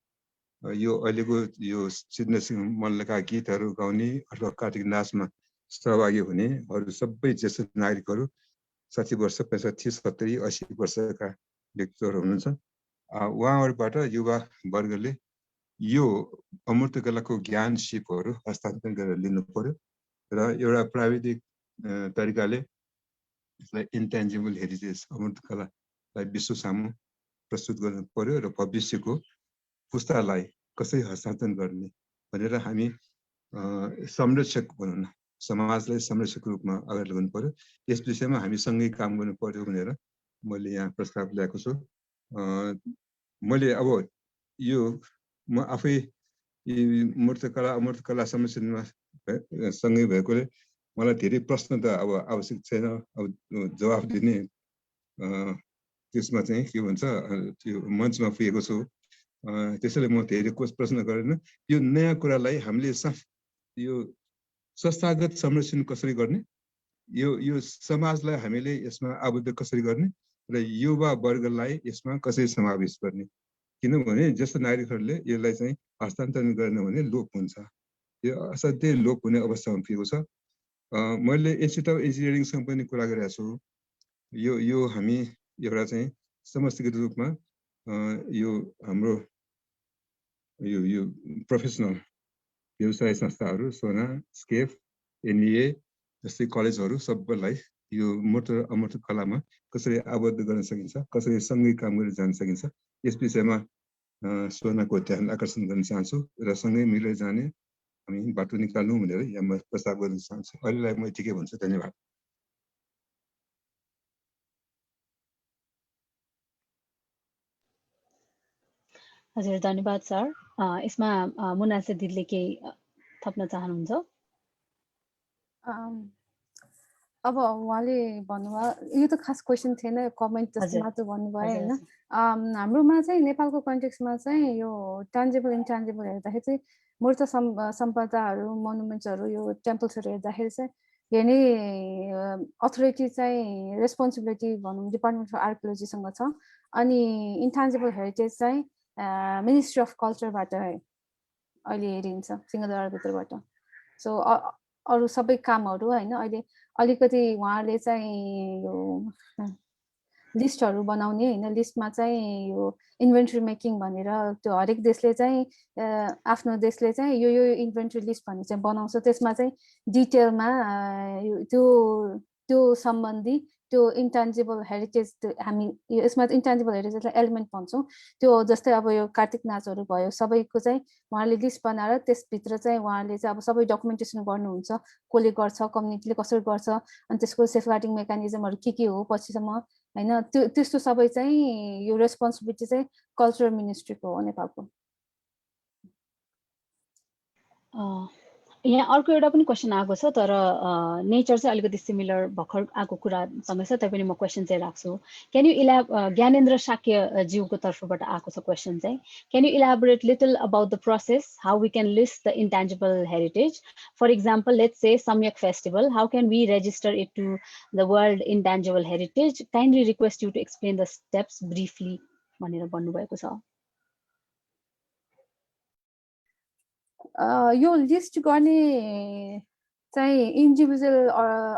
यो अहिलेको यो सिद्धि मल्लका गीतहरू गाउने अथवा कार्तिक नाचमा सहभागी हुनेहरू सबै ज्येष्ठ नागरिकहरू 60 वर्ष 65 70 80 वर्षका व्यक्तिहरू हुनुहुन्छ उहाँहरूबाट युवा वर्गले यो अमूर्त कलाको ज्ञान सिपहरू हस्तान्तरण गरेर लिनु पर्यो र एउटा प्राविधिक तरिकाले यसलाई इन्टेन्जिबल हेरिटेज अमूर्त कलालाई विश्व सामु प्रस्तुत गर्नु पर्यो र भविष्यको पुस्तालाई कसरी हस्तान्तरण गर्ने भनेर हामी संरक्षक भनौँ न समाजलाई संरक्षकको रूपमा अगाडि लगाउनु पर्यो। यस विषयमा हामी सँगै काम गर्नु पर्यो भनेर मैले यहाँ प्रस्ताव ल्याएको छु। मैले अब यो म आफै मूर्तकला अमूर्तकला संरक्षणमा सँगै भएकोले मलाई धेरै प्रश्न त अब आवश्यक छैन, अब जवाफ दिने त्यसमा चाहिँ के भन्छ त्यो मञ्चमा पुगेको छु। त्यसैले म धेरै प्रश्न गरेन। यो नयाँ कुरालाई हामीले यो संस्थागत संरक्षण कसरी गर्ने, यो समाजलाई हामीले यसमा आबद्ध कसरी गर्ने र युवा वर्गलाई यसमा कसरी समावेश गर्ने, किनभने ज्येष्ठ नागरिकहरूले यसलाई चाहिँ हस्तान्तरण गर्न भने लोप हुन्छ, यो असाध्यै लोप हुने अवस्थामा पुगेको छ। मैले इन्स्टिट्युट अफ इन्जिनियरिङसँग पनि कुरा गरेको छु। यो हामी एउटा चाहिँ समष्टिगत रूपमा यो हाम्रो यो प्रोफेसनल व्यवसाय संस्थाहरू सोना, स्केफ, एनईए जस्तै कलेजहरू सबैलाई यो मूर्त अमूर्त कलामा कसरी आबद्ध गर्न सकिन्छ, कसरी सँगै काम गरेर जान सकिन्छ, यस विषयमा सोनाको ध्यान आकर्षण गर्न चाहन्छु र सँगै मिलेर जाने हामी बाटो निकाल्नु भनेर यहाँ म प्रस्ताव गर्न चाहन्छु। अहिलेलाई म यतिकै भन्छु। धन्यवाद। हजुर धन्यवाद सर। यसमा मुनासे दिदीले केही थप्न चाहनुहुन्छ? अब उहाँले भन्नुभयो, यो त खास क्वेसन थिएन, कमेन्ट जस्तो मात्र भन्नुभयो होइन। हाम्रोमा चाहिँ नेपालको कन्टेक्स्टमा चाहिँ यो ट्यान्जिबल इन्ट्यान्जिबल हेर्दाखेरि चाहिँ मूर्त सम्पदाहरू, मोनुमेन्ट्सहरू, यो टेम्पल्सहरू हेर्दाखेरि चाहिँ हेर्ने अथोरिटी चाहिँ रेस्पोन्सिबिलिटी भनौँ डिपार्टमेन्ट अफ आर्कियोलोजीसँग छ, अनि इन्ट्यान्जिबल हेरिटेज चाहिँ मिनिस्ट्री अफ कल्चरबाट अहिले हेरिन्छ सिंहदरबारभित्रबाट। सो अरू सबै कामहरू होइन अहिले अलिकति उहाँले चाहिँ यो लिस्टहरू बनाउने होइन, लिस्टमा चाहिँ यो इन्भेन्ट्री मेकिङ भनेर त्यो हरेक देशले चाहिँ आफ्नो देशले चाहिँ यो इन्भेन्ट्री लिस्ट भन्ने चाहिँ बनाउँछ। त्यसमा चाहिँ डिटेलमा त्यो सम्बन्धी त्यो इन्टेन्जिबल हेरिटेज हामी यसमा इन्टेन्जिबल हेरिटेजलाई एलिमेन्ट भन्छौँ। त्यो जस्तै अब यो कार्तिक नाचहरू भयो, सबैको चाहिँ उहाँले लिस्ट बनाएर त्यसभित्र चाहिँ उहाँले चाहिँ अब सबै डकुमेन्टेसन गर्नुहुन्छ, कसले गर्छ, कम्युनिटीले कसरी गर्छ, अनि त्यसको सेफगार्डिङ मेकानिजमहरू के हो पछिसम्म होइन, त्यस्तो सबै चाहिँ यो रेस्पोन्सिबिलिटी चाहिँ कल्चरल मिनिस्ट्रीको हो नेपालको। यहाँ अर्को एउटा पनि क्वेसन आएको छ, तर नेचर चाहिँ अलिकति सिमिलर भर्खर आएको कुरासँग छ, तैपनि म क्वेसन चाहिँ राख्छु। क्यान यू ज्ञानेन्द्र साक्य ज्यूको तर्फबाट आएको छ क्वेसन चाहिँ, can you elaborate little about the process how we can list the intangible heritage? For example let's say Samyak festival, how can we register it to the world intangible heritage? Kindly request you to explain the steps briefly भनेर भन्नुभएको छ। यो list गर्ने चाहिँ individual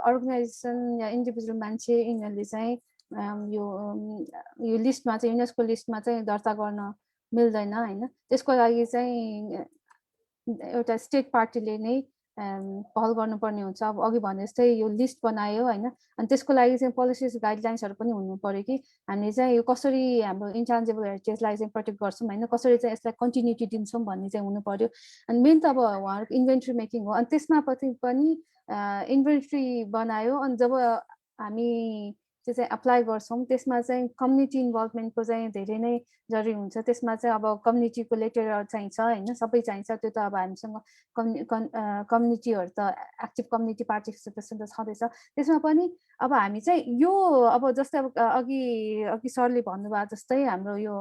organisation या individual मान्छे यिनीहरूले चाहिँ यो लिस्टमा चाहिँ युनेस्को लिस्टमा चाहिँ दर्ता गर्न मिल्दैन होइन। त्यसको लागि चाहिँ एउटा स्टेट पार्टीले नै पहल गर्नुपर्ने हुन्छ। अब अघि भने जस्तै यो लिस्ट बनायो होइन, अनि त्यसको लागि चाहिँ पोलिसिज गाइडलाइन्सहरू पनि हुनु पर्यो कि हामीले चाहिँ यो कसरी हाम्रो इन्टेन्जिबल हेरिटेजलाई चाहिँ प्रोटेक्ट गर्छौँ होइन, कसरी चाहिँ यसलाई कन्टिन्युटी दिन्छौँ भन्ने चाहिँ हुनु पर्यो। अनि मेन त अब उहाँहरूको इन्भेन्ट्री मेकिङ हो, अनि त्यसमा पनि इन्भेन्ट्री बनायो, अनि जब हामी त्यो चाहिँ एप्लाई गर्छौँ त्यसमा चाहिँ कम्युनिटी इन्भल्भमेन्टको चाहिँ धेरै नै जरुरी हुन्छ। त्यसमा चाहिँ अब कम्युनिटीको लेटर चाहिन्छ होइन, सबै चाहिन्छ। त्यो त अब हामीसँग कम्युनिटीहरू त एक्टिभ कम्युनिटी पार्टिसिपेसन त छँदैछ। त्यसमा पनि अब हामी चाहिँ यो अब जस्तै अब अघि सरले भन्नुभयो जस्तै हाम्रो यो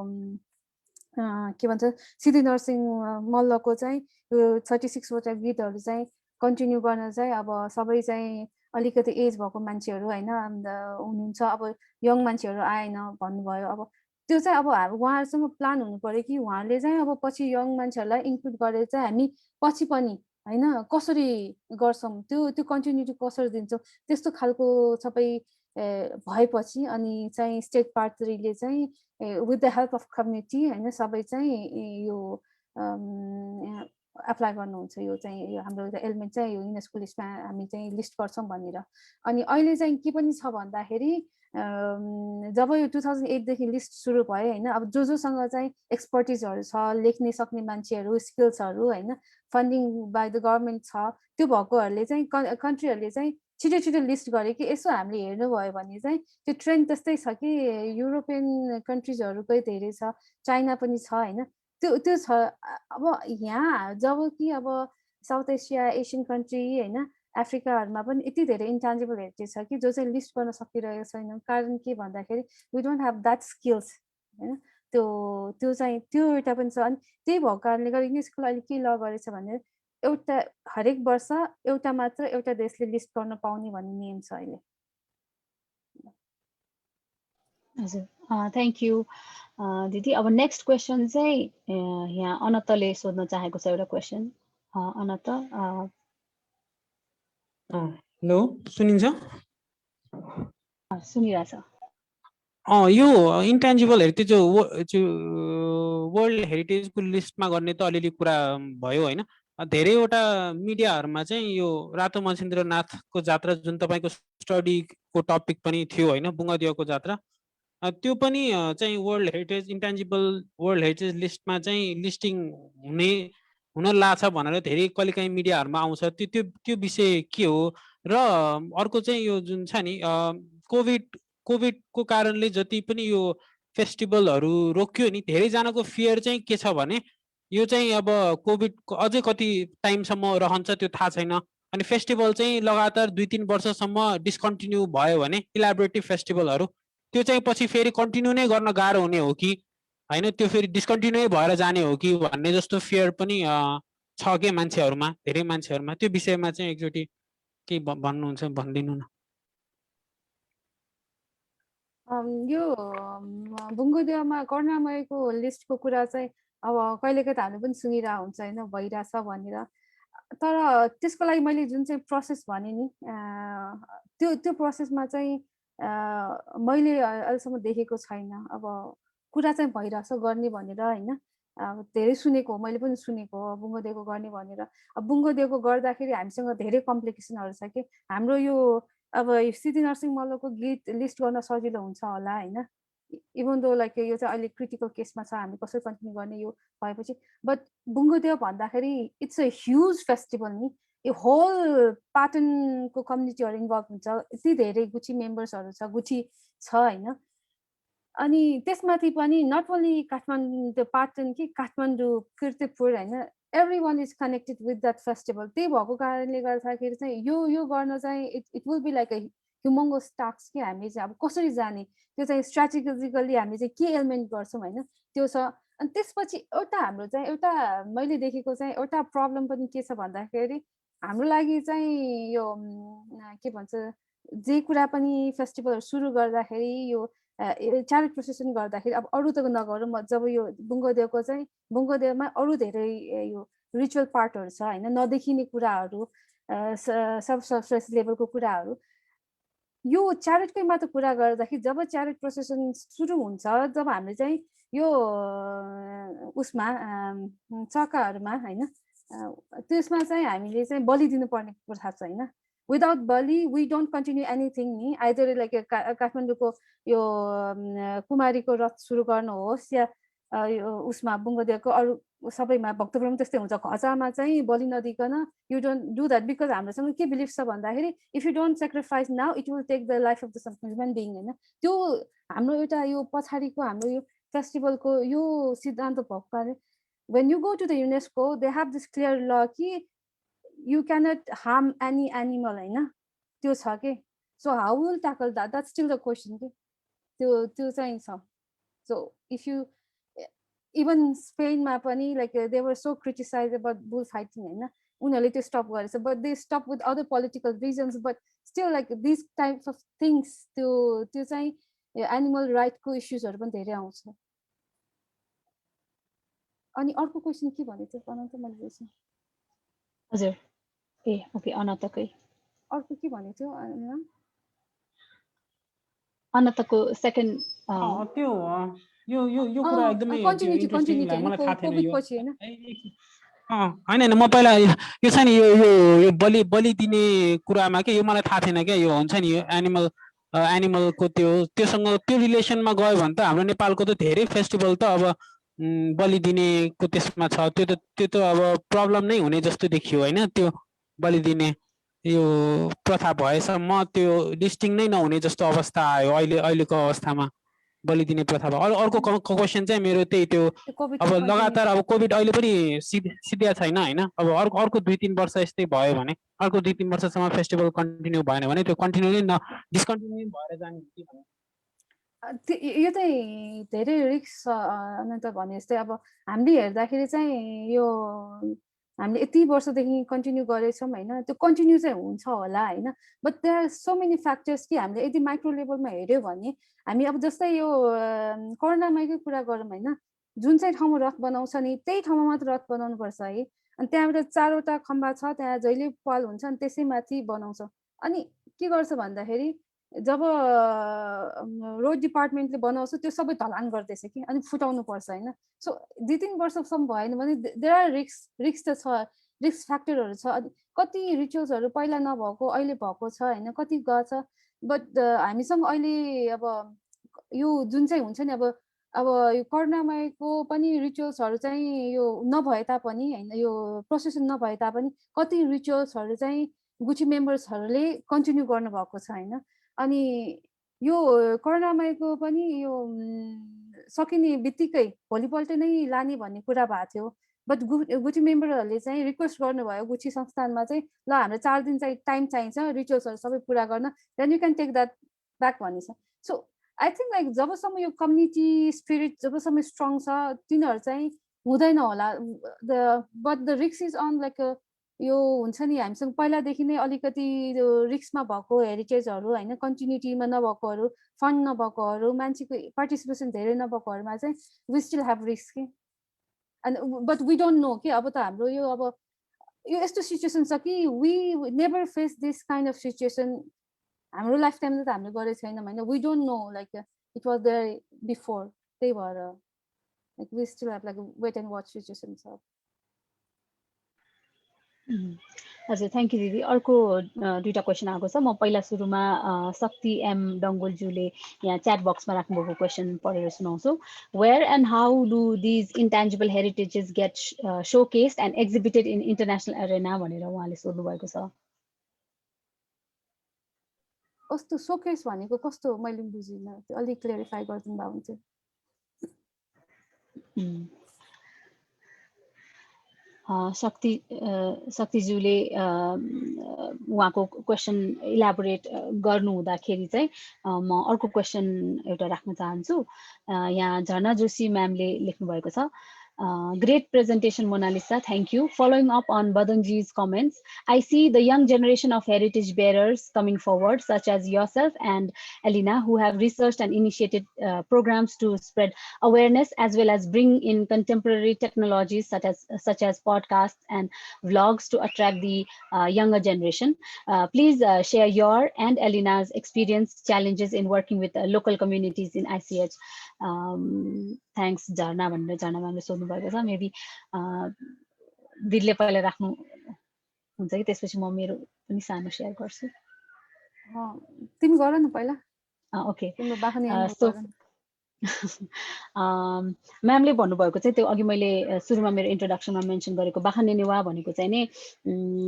के भन्छ सिद्धि नरसिंह मल्लको चाहिँ यो 36वटा गीतहरू चाहिँ कन्टिन्यू गर्न चाहिँ अब सबै चाहिँ अलिकति एज भएको मान्छेहरू होइन हुनुहुन्छ, अब यङ मान्छेहरू आएन भन्नुभयो। अब त्यो चाहिँ अब उहाँहरूसँग प्लान हुनु पर्यो कि उहाँहरूले चाहिँ अब पछि यङ मान्छेहरूलाई इन्क्लुड गरेर चाहिँ हामी पछि पनि होइन कसरी गर्छौँ, त्यो कन्टिन्युटी कसरी दिन्छौँ, त्यस्तो खालको सबै भएपछि अनि चाहिँ स्टेट पार्टीले चाहिँ with the help of community होइन सबै चाहिँ यो एप्लाई गर्नुहुन्छ यो चाहिँ यो हाम्रो एलिमेन्ट चाहिँ यो युनेस्को लिस्टमा हामी चाहिँ लिस्ट गर्छौँ भनेर अनि अहिले चाहिँ के पनि छ भन्दाखेरि जब यो 2008 देखि लिस्ट सुरु भयो हैन अब जोसँग चाहिँ एक्सपर्टिजहरु छ लेख्ने सक्ने मान्छेहरु स्किल्सहरु हैन फन्डिङ बाइ द गभर्नमेन्ट छ त्यो भएकोहरुले चाहिँ कन्ट्रीहरुले चाहिँ छिटो छिटो लिस्ट गरे कि यसो हामीले हेर्नु भयो भने चाहिँ त्यो ट्रेन्ड त्यस्तै छ कि युरोपियन कन्ट्रीजहरुकै धेरै छ चाइना पनि छ हैन त्यो छ अब यहाँ जब कि अब साउथ एसिया एसियन कन्ट्री हैन अफ्रिकाहरुमा पनि यति धेरै इन्टान्जिबल हेरिटेज छ कि जो चाहिँ लिस्ट गर्न सकिरहेको छैन कारण के भन्दाखेरि we don't have that skills हैन त्यो चाहिँ त्यो एउटा पनि छ अनि त्यही भएको कारणले गर्दा युनेस्कोले अहिले के ल गरेछ भने एउटा हरेक वर्ष एउटा मात्र एउटा देशले लिस्ट गर्न पाउने भन्ने नियम छ अहिले हजुर थ्यांक यू दिदी अब नेक्स्ट क्वेशन चाहिँ यहाँ अनतले सोध्न चाहेको छ एउटा क्वेशन अनत हेलो सुनिन्छ सुनिरहेछ यो इन्टेन्जिबल हेरिटेज वर्ल्ड हेरिटेजको लिस्टमा गर्ने त अलिअलि कुरा भयो हैन धेरैवटा मिडियाहरुमा चाहिँ यो रातो महेन्द्रनाथको जात्रा जुन तपाईको स्टडीको टपिक पनि थियो हैन बुङ्गदेवको जात्रा त्यो पनि चाहिँ world heritage intangible world heritage लिस्टमा चाहिँ लिस्टिङ हुन लाग्छ भनेर धेरै कहिलेकाहीँ मिडियाहरुमा आउँछ त्यो विषय के हो र अर्को चाहिँ यो जुन छ नि कोभिडको कारणले जति पनि यो फेस्टिभलहरु रोक्यो नि धेरै जनाको फियर चाहिँ के छ भने यो चाहिँ अब कोभिडको अझै कति टाइमसम्म रहन्छ त्यो थाहा छैन अनि फेस्टिभल चाहिँ लगातार 2-3 वर्षसम्म डिस्कन्टिन्यू भयो भने इलाबोरेटिभ फेस्टिभलहरु त्यो चाहिँ पछि फेरि कन्टिन्यू नै गर्न गाह्रो हुने हो कि हैन त्यो फेरि डिस्कन्टिन्यू भएर जाने हो कि भन्ने जस्तो फियर पनि छ के मान्छेहरुमा धेरै मान्छेहरुमा त्यो विषयमा चाहिँ एकचोटी के भन्नुहुन्छ भन्दिनु न यो बुङ्गदेवमा करुणामयको लिस्टको कुरा चाहिँ अब कहिलेकाहीँ त हामीले पनि सुनिरहेको हुन्छ हैन भइरहेछ भनेर तर त्यसको लागि मैले जुन चाहिँ प्रोसेस भने नि त्यो प्रोसेसमा चाहिँ मैले अहिलेसम्म देखेको छैन अब कुरा चाहिँ भइरहेछ गर्ने भनेर हैन धेरै सुनेको हो मैले पनि सुनेको हो बुङ्गदेवको गर्ने भनेर अब बुङ्गदेवको गर्दाखेरि हामीसँग धेरै कम्प्लिकेसनहरु छ कि हाम्रो यो अब सिटी नर्सिङ मल्लको गीत लिस्ट गर्न सजिलो हुन्छ होला हैन इभन दो लाइक यो चाहिँ अहिले क्रिटिकल केसमा छ हामी कसरी कन्टिन्यू गर्ने यो भएपछि बट बुङ्गदेव भन्दाखेरि इट्स अ ह्युज फेस्टिभल नि यो होल पाटनको कम्युनिटीहरु इन्भल्भ हुन्छ यति धेरै गुठी मेम्बर्सहरु छ गुठी छ हैन अनि त्यसमाथि पनि नट ओन्ली काठमाडौँ त्यो पाटन कि काठमाडौँ कीर्तिपुर हैन everyone is connected with that festival त्यही भएको कारणले गर्दाखेरि चाहिँ यो गर्न चाहिँ it will be like a humongous task कि हामी चाहिँ अब कसरी जाने त्यो चाहिँ स्ट्र्याटेजिकली हामी चाहिँ के एलिमेन्ट गर्छौं हैन त्यो छ अनि त्यसपछि एउटा हाम्रो चाहिँ एउटा मैले देखेको चाहिँ एउटा प्रब्लम पनि के छ भन्दाखेरि हाम्रो लागि चाहिँ यो के भन्छ जे कुरा पनि फेस्टिभलहरु सुरु गर्दाखेरि यो चारिट प्रोसेसन गर्दाखेरि अब अरु त नगरौँ जब यो बुङ्गदेवको चाहिँ बुङ्गदेवमा अरु धेरै यो रिचुअल पार्टहरु छ हैन नदेखिने कुराहरु सब सरफेस लेभलको कुराहरु यो चारिटकै मात्र कुरा गर्दाखेरि जब चारिट प्रोसेसन सुरु हुन्छ जब हामीले चाहिँ यो उसमा चक्काहरुमा हैन त्यसमा चाहिँ हामीले चाहिँ बलि दिनुपर्ने प्रथा छ हैन without bali we don't continue anything ni either like काठमाडौँको यो कुमारीको रथ सुरु गर्नु होस् या उसमा बुङ्गदेवको अरु सबैमा भक्तपुरमा त्यस्तै हुन्छ खचामा चाहिँ बलि नदिकन you don't do that because हामीसँग के बिलिफ छ भन्दाखेरि if you don't sacrifice now it will take the life of the human being हैन त्यो हाम्रो एउटा यो पछाडीको हाम्रो यो फेस्टिभलको यो सिद्धान्त भएको कारण when you go to the UNESCO they have this clear law कि you cannot harm any animal हैन त्यो छ के so how will tackle that that's still the question के त्यो चाहिँ छ so if you even Spain मा पनि like they were so criticized about bullfighting हैन उनीहरुले त्यो स्टप गरेछ but they stop with other political reasons but still like these types of things त्यो चाहिँ एनिमल राइट को इश्यूजहरु पनि धेरै आउँछ अनि अर्को क्वेशन के भने थियो भन्न त मैले बिर्सेँ हजुर ए ओके अनतकै अर्को के भने थियो अनतको सेकेन्ड त्यो यो कुरा एकदमै इन्ट्रेस्टिङ लाग्यो मलाई थाहा थिएन यो हैन म पहिला यो छ नि यो बलि दिने कुरामा के यो मलाई थाहा थिएन क्या यो हुन्छ नि यो एनिमलको त्योसँग त्यो रिलेसनमा गयो भने त हाम्रो नेपालको त धेरै फेस्टिभल त अब बलि दिनेको त्यसमा छ त्यो त अब प्रब्लम नै हुने जस्तो देखियो हैन त्यो बलि दिने यो प्रथा भएसम्म त्यो लिस्टिङ नै नहुने जस्तो अवस्था आयो अहिलेको अवस्थामा बलि दिने प्रथा भयो अर्को क्वेसन चाहिँ मेरो त्यही त्यो अब लगातार अब कोभिड अहिले पनि सिद्धिया छैन हैन अब अर्को 2-3 वर्ष यस्तै भयो भने अर्को 2-3 वर्षसम्म फेस्टिभल कन्टिन्यू भएन भने त्यो कन्टिन्यू नै डिस्कन्टिन्यू भएर जाने कि भन्ने यो चाहिँ धेरै रिस्क अनन्त भने जस्तै अब हामीले हेर्दाखेरि चाहिँ यो हामीले यति वर्षदेखि कन्टिन्यू गरेछौँ हैन त्यो कन्टिन्यू चाहिँ हुन्छ होला हैन but there are so many factors कि हामीले यदि माइक्रो लेभलमा हेर्यो भने हामी अब जस्तै यो कोरोनामाकै कुरा गरौँ हैन जुन चाहिँ ठाउँमा रथ बनाउँछ नि त्यही ठाउँमा मात्र रथ बनाउनु पर्छ है अनि त्यहाँबाट 4वटा खम्बा छ त्यहाँ जहिले पाल हुन्छ अनि त्यसैमाथि बनाउँछ अनि के गर्छ भन्दाखेरि जब रोड डिपार्टमेन्टले बनाउँछ त्यो सबै ढलान गर्दैछ कि अनि फुटाउनु पर्छ हैन सो 2-3 वर्षसम्म भएन भने देयर आर रिस्क त छ रिस्क फ्याक्टरहरू छ अनि कति रिचुअल्सहरू पहिला नभएको अहिले भएको छ हैन कति गछ बट हामीसँग अहिले अब यो जुन चाहिँ हुन्छ नि अब यो कोरोनामाको पनि रिचुअल्सहरू चाहिँ यो नभए तापनि हैन यो प्रोसेसन नभए तापनि कति रिचुअल्सहरू चाहिँ गुची मेम्बर्सहरूले कन्टिन्यू गर्नुभएको छ हैन अनि यो कोरोनामाको पनि यो सकिने बित्तिकै भोलिपल्ट नै लाने भन्ने कुरा भएको थियो बट गुची मेम्बरहरूले चाहिँ रिक्वेस्ट गर्नुभयो गुची संस्थानमा चाहिँ ल हाम्रो 4 दिन चाहिँ टाइम चाहिन्छ रिचुअल्सहरू सबै पुरा गर्न then you can take that back भनिन्छ सो आई थिङ्क लाइक जबसम्म यो कम्युनिटी स्पिरिट जबसम्म स्ट्रङ छ तिनीहरू चाहिँ हुँदैन होला but the risk is on like यो हुन्छ नि हामीसँग पहिलादेखि नै अलिकति रिस्कमा भएको हेरिटेजहरू हैन कन्टिन्युटीमा नभएकोहरू फन्ड नभएकोहरू मान्छेको पार्टिसिपेसन धेरै नभएकोहरूमा चाहिँ वी स्टिल हेभ रिस्क कि and but we don't know कि अब त हाम्रो यो अब यो यस्तो सिचुएसन छ कि we never face this kind of situation हाम्रो लाइफ टाइममा त हामीले गरेको छैनौँ होइन we don't know like it was there before त्यही भएर like we still have like wait and watch situation छ हजुर थ्याङ्क यू दिदी अर्को 2टा क्वेसन आएको छ म पहिला सुरुमा शक्ति एम डङ्गोलज्यूले यहाँ च्याट बक्समा राख्नुभएको क्वेसन पढेर सुनाउँछु where and how do these intangible heritages get showcased and exhibited in international arena भनेर उहाँले सोध्नु भएको छ कस्तो शोकेस भनेको कस्तो मैले बुझिनँ त्यो अलि क्लियरिफाई गरिदिनु भए हुन्थ्यो शक्तिज्यूले उहाँको क्वेसन इलाबोरेट गर्नु हुँदाखेरि चाहिँ म अर्को क्वेसन एउटा राख्न चाहन्छु यहाँ झर्ना जोशी म्यामले लेख्नु भएको छ great presentation, Mona Lisa. Thank you. Following up on Badangji's comments, I see the young generation of heritage bearers coming forward, such as yourself and Elena, who have researched and initiated programs to spread awareness as well as bring in contemporary technologies such as podcasts and vlogs to attract the younger generation. Please share your and Elena's experience, challenges in working with local communities in ICH. Thanks, Jarna. Maybe दिदीले पहिला राख्नु हुन्छ कि त्यसपछि म मेरो पनि सानो शेयर गर्छु तिमी गर न पहिला ओके तिम्रो बाखनी म्यामले भन्नुभएको चाहिँ त्यो अघि मैले सुरुमा मेरो इन्ट्रोडक्सनमा मेन्सन गरेको बाखानेनेवा भनेको चाहिँ नि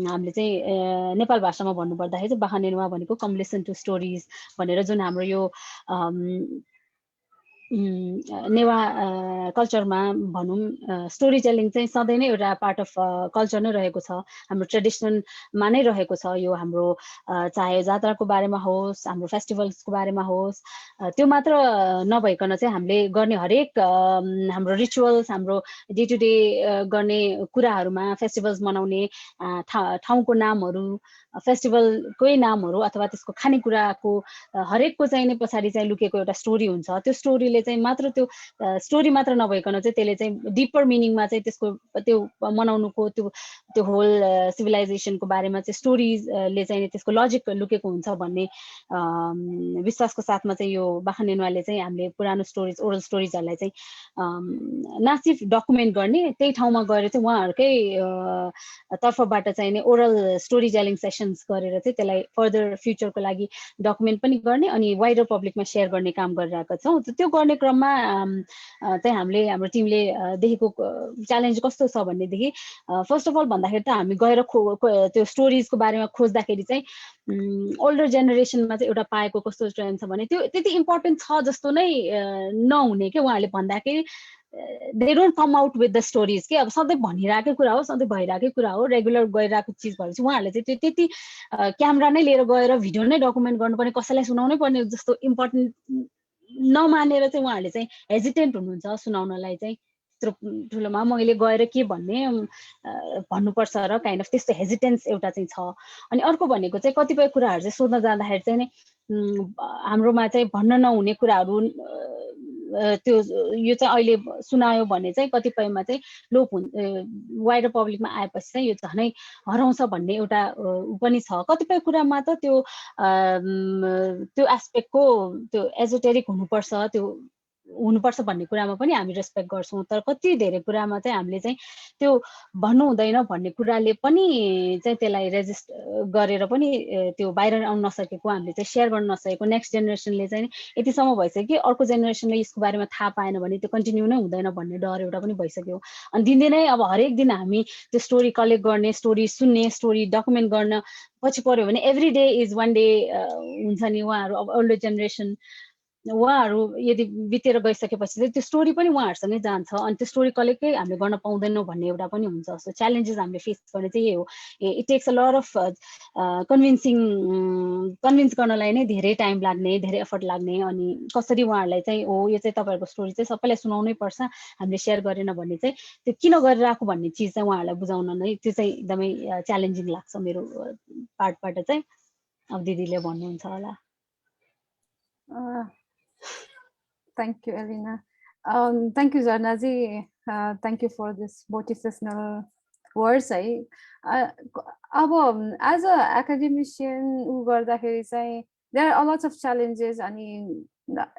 हामीले चाहिँ नेपाल भाषामा भन्नुपर्दाखेरि चाहिँ बाखानेनेवा भनेको कम लिसन टु स्टोरीज भनेर जुन हाम्रो यो नेवा कल्चरमा भनौँ स्टोरी टेलिङ चाहिँ सधैँ नै एउटा पार्ट अफ कल्चर नै रहेको छ हाम्रो ट्रेडिसनलमा नै रहेको छ यो हाम्रो चाहे जात्राको बारेमा होस् हाम्रो फेस्टिभल्सको बारेमा होस् त्यो मात्र नभइकन चाहिँ हामीले गर्ने हरेक हाम्रो रिचुअल्स हाम्रो डे टु डे गर्ने कुराहरूमा फेस्टिभल्स मनाउने ठाउँको नामहरू फेस्टिभलकै नामहरू अथवा त्यसको खानेकुराको हरेकको चाहिँ नै पछाडि चाहिँ लुकेको एउटा स्टोरी हुन्छ त्यो स्टोरीले त्यसले चाहिँ मात्र त्यो स्टोरी मात्र नभइकन चाहिँ त्यसले चाहिँ डिपर मिनिङमा चाहिँ त्यसको त्यो मनाउनुको त्यो होल सिभिलाइजेसनको बारेमा चाहिँ स्टोरीजले चाहिँ त्यसको लजिक लुकेको हुन्छ भन्ने विश्वासको साथमा चाहिँ यो बाखनेनुवाले चाहिँ हामीले पुरानो स्टोरिज ओरल स्टोरिजहरूलाई चाहिँ नासिफ डकुमेन्ट गर्ने त्यही ठाउँमा गएर चाहिँ उहाँहरूकै तर्फबाट चाहिँ नै ओरल स्टोरी टेलिङ सेसन्स गरेर चाहिँ त्यसलाई फर्दर फ्युचरको लागि डकुमेन्ट पनि गर्ने अनि वाइडर पब्लिकमा सेयर गर्ने काम गरिरहेका छौँ। त्यो गर्ने क्रममा चाहिँ हाम्रो टिमले देखेको च्यालेन्ज कस्तो छ भनेदेखि फर्स्ट अफ अल भन्दाखेरि त हामी गएर त्यो स्टोरिजको बारेमा खोज्दाखेरि चाहिँ ओल्डर जेनेरेसनमा चाहिँ एउटा पाएको कस्तो ट्रेन्ड छ भने त्यो त्यति इम्पोर्टेन्ट छ जस्तो नै नहुने के उहाँहरूले भन्दाखेरि they don't come out with the stories के अब सधैँ भनिरहेकै कुरा हो सधैँ भइरहेकै कुरा हो रेगुलर गइरहेको चिज भएपछि उहाँहरूले चाहिँ त्यो त्यति क्यामेरा नै लिएर गएर भिडियो नै डकुमेन्ट गर्नुपर्ने कसैलाई सुनाउनै पर्ने जस्तो इम्पोर्टेन्ट नमानेर चाहिँ उहाँहरूले चाहिँ हेजिटेन्ट हुनुहुन्छ सुनाउनलाई चाहिँ त्यत्रो ठुलोमा मैले गएर के भन्नुपर्छ र काइन्ड अफ त्यस्तो हेजिटेन्स एउटा चाहिँ छ। अनि अर्को भनेको चाहिँ कतिपय कुराहरू चाहिँ सोध्न जाँदाखेरि चाहिँ हाम्रोमा चाहिँ भन्न नहुने कुराहरू त्यो यो चाहिँ अहिले सुनायो भने चाहिँ कतिपयमा चाहिँ लोप वाइडर पब्लिकमा आएपछि चाहिँ यो झनै हराउँछ भन्ने एउटा पनि छ। कतिपय कुरामा त त्यो एस्पेक्टको त्यो एजोटेरिक हुनुपर्छ भन्ने कुरामा पनि हामी रेस्पेक्ट गर्छौँ, तर कति धेरै कुरामा चाहिँ हामीले चाहिँ त्यो भन्नु हुँदैन भन्ने कुराले पनि चाहिँ त्यसलाई रेजिस्ट गरेर पनि त्यो बाहिर आउन नसकेको हामीले चाहिँ सेयर गर्न नसकेको नेक्स्ट जेनेरेसनले चाहिँ यतिसम्म भइसक्यो कि अर्को जेनेरेसनले यसको बारेमा थाहा पाएन भने त्यो कन्टिन्यू नै हुँदैन भन्ने डर एउटा पनि भइसक्यो। अनि दिनदिनै अब हरेक दिन हामी त्यो स्टोरी कलेक्ट गर्ने स्टोरी सुन्ने स्टोरी डकुमेन्ट गर्न पछि पर्यो भने every day is one day हुन्छ नि। उहाँहरू अब ओल्डर जेनेरेसन उहाँहरू यदि बितेर गइसकेपछि चाहिँ त्यो स्टोरी पनि उहाँहरूसँगै जान्छ अनि त्यो स्टोरी कलेक्टै हामीले गर्न पाउँदैनौँ भन्ने एउटा पनि हुन्छ। सो च्यालेन्जेस हामीले फेस गर्ने चाहिँ यही हो। It takes a lot of convince गर्नलाई नै धेरै टाइम लाग्ने धेरै एफर्ट लाग्ने अनि कसरी उहाँहरूलाई चाहिँ हो यो चाहिँ तपाईँहरूको स्टोरी चाहिँ सबैलाई सुनाउनै पर्छ हामीले सेयर गरेन भन्ने चाहिँ त्यो किन गरिरहेको भन्ने चिज चाहिँ उहाँहरूलाई बुझाउन नै त्यो चाहिँ एकदमै च्यालेन्जिङ लाग्छ मेरो पार्टबाट चाहिँ। अब दिदीले भन्नुहुन्छ होला। Thank you, Elena. Thank you, Zarnaji. Thank you for this motivational words. As an academician, there are a lot of challenges, and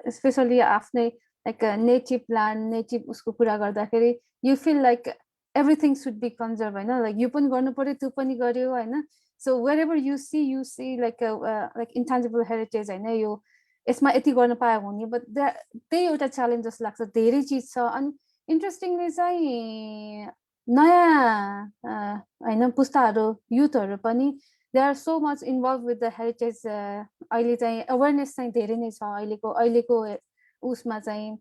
especially after like a native land, native usko pura gardakeri, you feel like everything should be conserved, like you pani garnu paryo, tu pani garyo, हैन. So wherever you see like intangible heritage, हैन, यो यसमा यति गर्न पायो भने but त्यही एउटा च्यालेन्ज जस्तो लाग्छ। धेरै चिज छ अनि इन्ट्रेस्टिङली चाहिँ नयाँ हैन पुस्ताहरू युथहरू पनि they are so much involve with the heritage. अहिले चाहिँ अवेरनेस चाहिँ धेरै नै छ अहिलेको उसमा चाहिँ।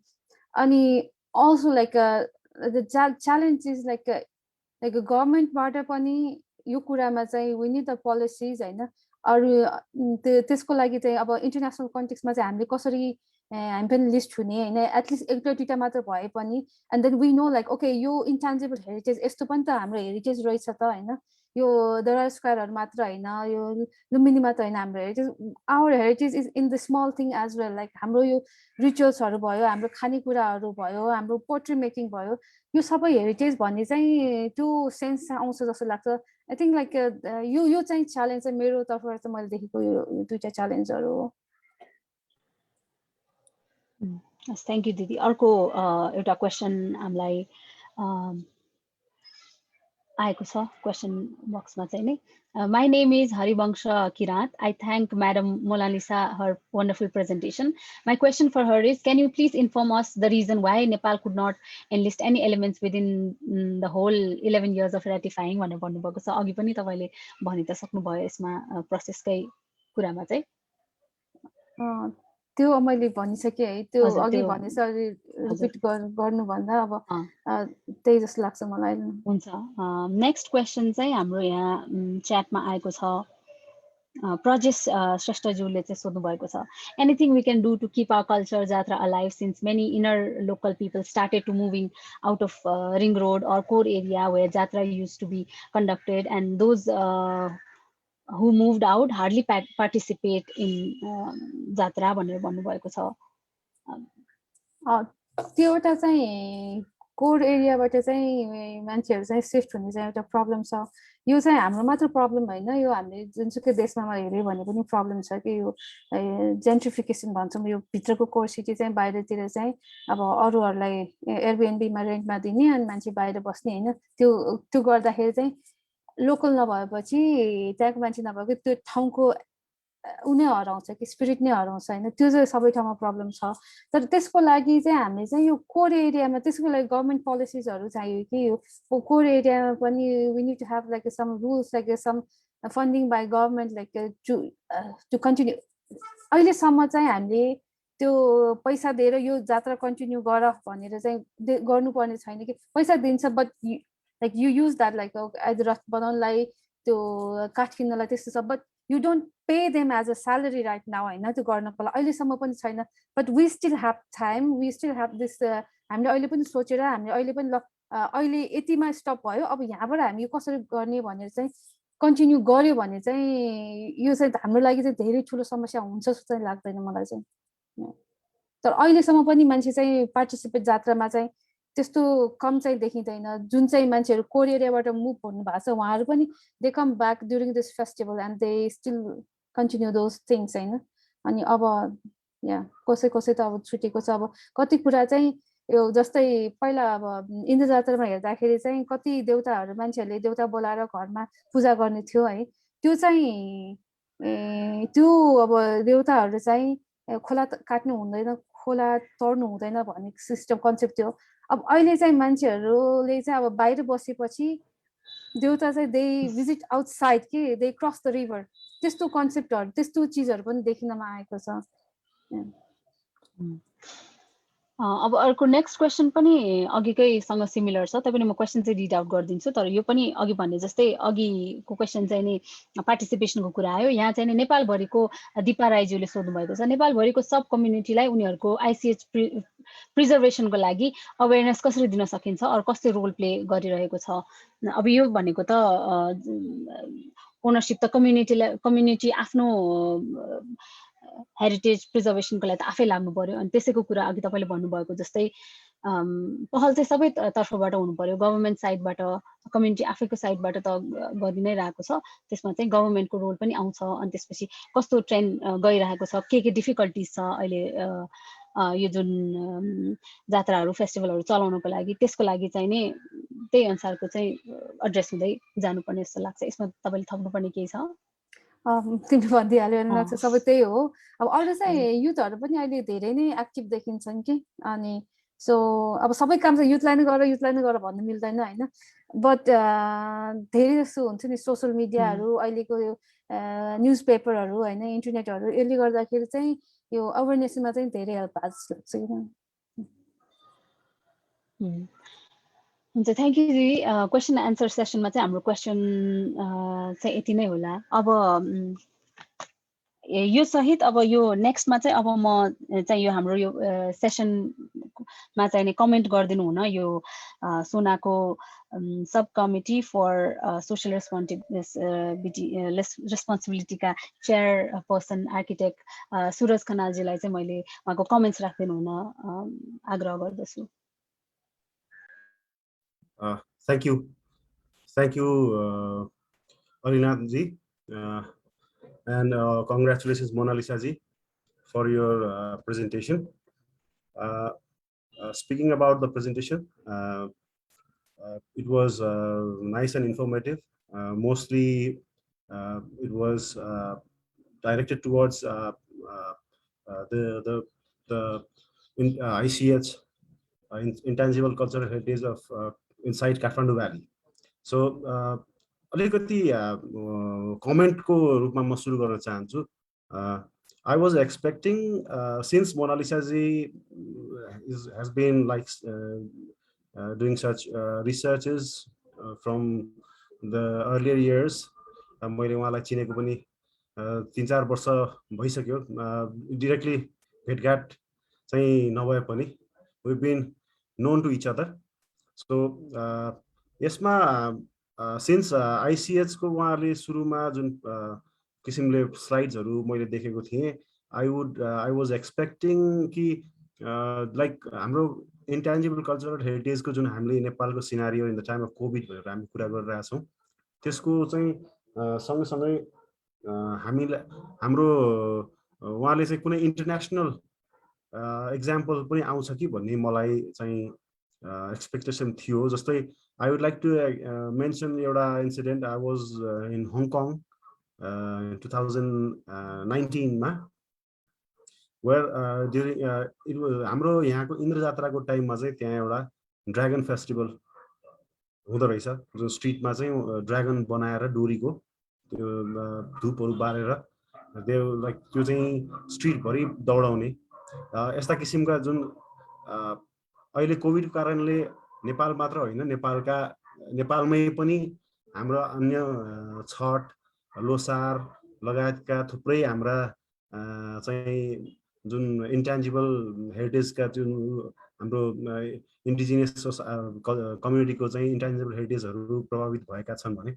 अनि also like the challenge is like गभर्मेन्टबाट पनि यो कुरामा चाहिँ वी निड द पोलिसिज हैन। अरू त्यसको लागि चाहिँ अब इन्टरनेसनल कन्टेक्समा चाहिँ हामीले कसरी हामी पनि लिस्ट हुने हैन एटलिस्ट एउटा दुईटा मात्र भए पनि and then we know like okay यो इन्टान्जिबल हेरिटेज यस्तो पनि त हाम्रो हेरिटेज रहेछ त हैन। यो दरार स्क्वायरहरू मात्र हैन यो लुम्बिनी मात्र हैन हाम्रो heritage our heritage is in the small thing as well. Like हाम्रो यो रिचुअल्सहरू भयो हाम्रो खानेकुराहरू भयो हाम्रो पोट्री मेकिङ भयो यो सबै हेरिटेज भन्ने चाहिँ त्यो सेन्स आउँछ जस्तो लाग्छ। आई थिङ्क लाइक यो चाहिँ च्यालेन्ज चाहिँ मेरो तर्फबाट चाहिँ मैले देखेको यो दुईटा च्यालेन्जहरू हो। थ्याङ्क यू दिदी। अर्को एउटा क्वेसन हामीलाई आएको छ क्वेसन बक्समा चाहिँ नै। My name is Harivansh Kirat. I thank madam Monalisa her wonderful presentation. My question for her is can you please inform us the reason why Nepal could not enlist any elements within the whole 11 years of ratifying भनेर भन्नुभएको छ। अघि पनि तपाईँले भनि त सक्नुभयो यसमा प्रोसेसकै कुरामा चाहिँ। त्यो मैले भनिसकेँ है त्यो अघि भनेपछि रिपिट गर्नुभन्दा अब त्यही जस्तो लाग्छ मलाई। हुन्छ। नेक्स्ट क्वेसन चाहिँ हाम्रो यहाँ च्याटमा आएको छ। प्रजेश श्रेष्ठज्यूले चाहिँ सोध्नु भएको छ anything we can do to keep our culture जात्रा alive since many inner local people started to moving out of ring road or core area where jatra used to be conducted and those who moved out hardly participate in jatra भनेर भन्नुभएको छ। त्यो एउटा चाहिँ core एरियाबाट चाहिँ मान्छेहरू चाहिँ shift हुने चाहिँ एउटा प्रब्लम छ। यो चाहिँ हाम्रो मात्र प्रब्लम होइन, यो हामीले जुनसुकै देशमा हेऱ्यो भने पनि प्रब्लम छ कि यो जेन्ट्रिफिकेसन भन्छौँ। यो भित्रको कोर सिटी चाहिँ बाहिरतिर चाहिँ अब अरूहरूलाई एयरबिएनबीमा रेन्टमा दिने अनि मान्छे बाहिर बस्ने होइन, त्यो गर्दाखेरि चाहिँ लोकल नभएपछि त्यहाँको मान्छे नभएको त्यो ठाउँको उनी हराउँछ कि स्पिरिट नै हराउँछ होइन, त्यो चाहिँ सबै ठाउँमा प्रब्लम छ। तर त्यसको लागि चाहिँ हामीले चाहिँ यो कोर एरियामा त्यसको लागि गभर्मेन्ट पोलिसिजहरू चाहियो कि यो कोर एरियामा पनि we need to have like some rules, like some funding by government, like to continue. अहिलेसम्म चाहिँ हामीले त्यो पैसा दिएर यो जात्रा कन्टिन्यू गर भनेर चाहिँ गर्नुपर्ने छैन कि पैसा दिन्छ, but like you use that like आज रथ बनाउनलाई त्यो काठ किन्नलाई त्यस्तो छ, but you don't pay them as a salary right now होइन त्यो गर्नको लागि अहिलेसम्म पनि छैन। But we still have time, we still have this. हामीले अहिले पनि सोचेर हामीले अहिले पनि ल अहिले यतिमा स्टप भयो, अब यहाँबाट हामी यो कसरी गर्ने भनेर चाहिँ कन्टिन्यू गर्यो भने चाहिँ यो चाहिँ हाम्रो लागि चाहिँ धेरै ठुलो समस्या हुन्छ जस्तो चाहिँ लाग्दैन मलाई चाहिँ। तर अहिलेसम्म पनि मान्छे चाहिँ पार्टिसिपेट जात्रामा चाहिँ त्यस्तो कम चाहिँ देखिँदैन। जुन चाहिँ मान्छेहरू कोर एरियाबाट मुभ हुनु भएको छ उहाँहरू पनि they come back during this festival and they still continue those things होइन। अनि अब या कसै कसै त अब छुटेको छ। अब कति कुरा चाहिँ यो जस्तै पहिला अब इन्द्र जात्रामा हेर्दाखेरि चाहिँ कति देउताहरू मान्छेहरूले देउता बोलाएर घरमा पूजा गर्ने थियो है, त्यो चाहिँ त्यो अब देउताहरू चाहिँ खोला काट्नु हुँदैन, खोला तर्नु हुँदैन भन्ने सिस्टम कन्सेप्ट थियो। अब अहिले चाहिँ मान्छेहरूले चाहिँ अब बाहिर बसेपछि देउता चाहिँ दे भिजिट आउटसाइड कि दे क्रस द रिभर, त्यस्तो कन्सेप्टहरू त्यस्तो चिजहरू पनि देखिनमा आएको छ। अब अर्को नेक्स्ट क्वेसन पनि अघिकैसँग सिमिलर छ, तैपनि म क्वेसन चाहिँ रिड आउट गरिदिन्छु। तर यो पनि अघि भन्ने जस्तै अघिको क्वेसन चाहिँ नि पार्टिसिपेसनको कुरा आयो। यहाँ चाहिँ नि नेपालभरिको दिपा राईज्यूले सोध्नुभएको छ, नेपालभरिको सब कम्युनिटीलाई उनीहरूको आइसिएच प्रिजर्भेसनको लागि अवेरनेस कसरी दिन सकिन्छ और कस्तो रोल प्ले गरिरहेको छ। अब यो भनेको त ओनरसिप त कम्युनिटी आफ्नो हेरिटेज प्रिजर्भेसनको लागि त आफै लाग्नु पर्यो। अनि त्यसैको कुरा अघि तपाईँले भन्नुभएको जस्तै पहल चाहिँ सबै तर्फबाट हुनु पर्यो, गभर्मेन्ट साइडबाट, कम्युनिटी आफैको साइडबाट त गरि नै रहेको छ, त्यसमा चाहिँ गभर्मेन्टको रोल पनि आउँछ। अनि त्यसपछि कस्तो ट्रेन्ड गइरहेको छ, के डिफिकल्टिज छ अहिले यो जुन जात्राहरू फेस्टिभलहरू चलाउनको लागि, त्यसको लागि चाहिँ नि त्यही अनुसारको चाहिँ एड्रेस हुँदै जानुपर्ने जस्तो लाग्छ। यसमा तपाईँले थप्नुपर्ने केही छ? तिमीले भनिदिइहाल्यो भने सबै त्यही हो। अब अरू चाहिँ युथहरू पनि अहिले धेरै नै एक्टिभ देखिन्छन् कि, अनि सो अब सबै काम चाहिँ युथलाई नै गर भन्नु मिल्दैन होइन। बट धेरै जस्तो हुन्छ नि सोसियल मिडियाहरू, अहिलेको यो न्युज पेपरहरू होइन, इन्टरनेटहरू, यसले गर्दाखेरि चाहिँ यो अवेरनेसमा चाहिँ धेरै हेल्प भएको जस्तो लाग्छ कि। हुन्छ, थ्याङ्क यू दिदी। क्वेसन एन्सर सेसनमा चाहिँ हाम्रो क्वेसन चाहिँ यति नै होला। अब यो सहित अब यो नेक्स्टमा चाहिँ अब म चाहिँ यो हाम्रो यो सेसनमा चाहिँ नि कमेन्ट गरिदिनु हुन यो सोनाको सब कमिटी फर सोसियल रेस्पोन्सिबिलिटीका चेयर पर्सन आर्किटेक्ट सुरज खनालजीलाई चाहिँ मैले उहाँको कमेन्ट्स राखिदिनु हुन आग्रह गर्दछु। Thank you, Alina ji, and congratulations Mona Lisa ji for your presentation. Speaking about the presentation, it was nice and informative. Mostly it was directed towards the ICH, Intangible Cultural Heritage of inside Kathmandu Valley. So अलिकति comment को रूपमा म सुरु गर्न चाहन्छु। I was expecting since Mona Lisa ji has been like doing such researches from the earlier years, मैले उहाँलाई चिनेको पनि 3-4 वर्ष भइसक्यो, डाइरेक्टली भेटघाट चाहिँ नभए पनि we've been known to each other. So यसमा since ICH को उहाँले सुरुमा जुन किसिमले स्लाइड्सहरु मैले देखेको थिएँ, I was expecting कि लाइक हाम्रो इन्टेन्जिबल कल्चरल हेरिटेजको जुन हामीले नेपालको scenario in the time of covid भनेर हामी कुरा गरिरहेका छौँ, त्यसको चाहिँ सँगसँगै हामीलाई हाम्रो उहाँले चाहिँ कुनै इन्टरनेसनल एक्जाम्पल पनि आउँछ कि भन्ने मलाई चाहिँ एक्सपेक्टेसन थियो। जस्तै I would like to mention एउटा incident. I was in Hong Kong 2019 मा, वेयर हाम्रो यहाँको इन्द्र जात्राको टाइममा चाहिँ त्यहाँ एउटा ड्रागन फेस्टिभल हुँदो रहेछ, जुन स्ट्रिटमा चाहिँ ड्रागन बनाएर डोरीको त्यो धुपहरू बालेर लाइक त्यो चाहिँ स्ट्रिटभरि दौडाउने यस्ता किसिमका जुन अहिले कोभिडको कारणले नेपाल मात्र होइन, नेपालमै पनि हाम्रो अन्य छठ, लोसार लगायतका थुप्रै हाम्रा चाहिँ जुन इन्टेन्जिबल हेरिटेजका जुन हाम्रो इन्डिजिनियस कम्युनिटीको चाहिँ इन्टेन्जिबल हेरिटेजहरू प्रभावित भएका छन् भने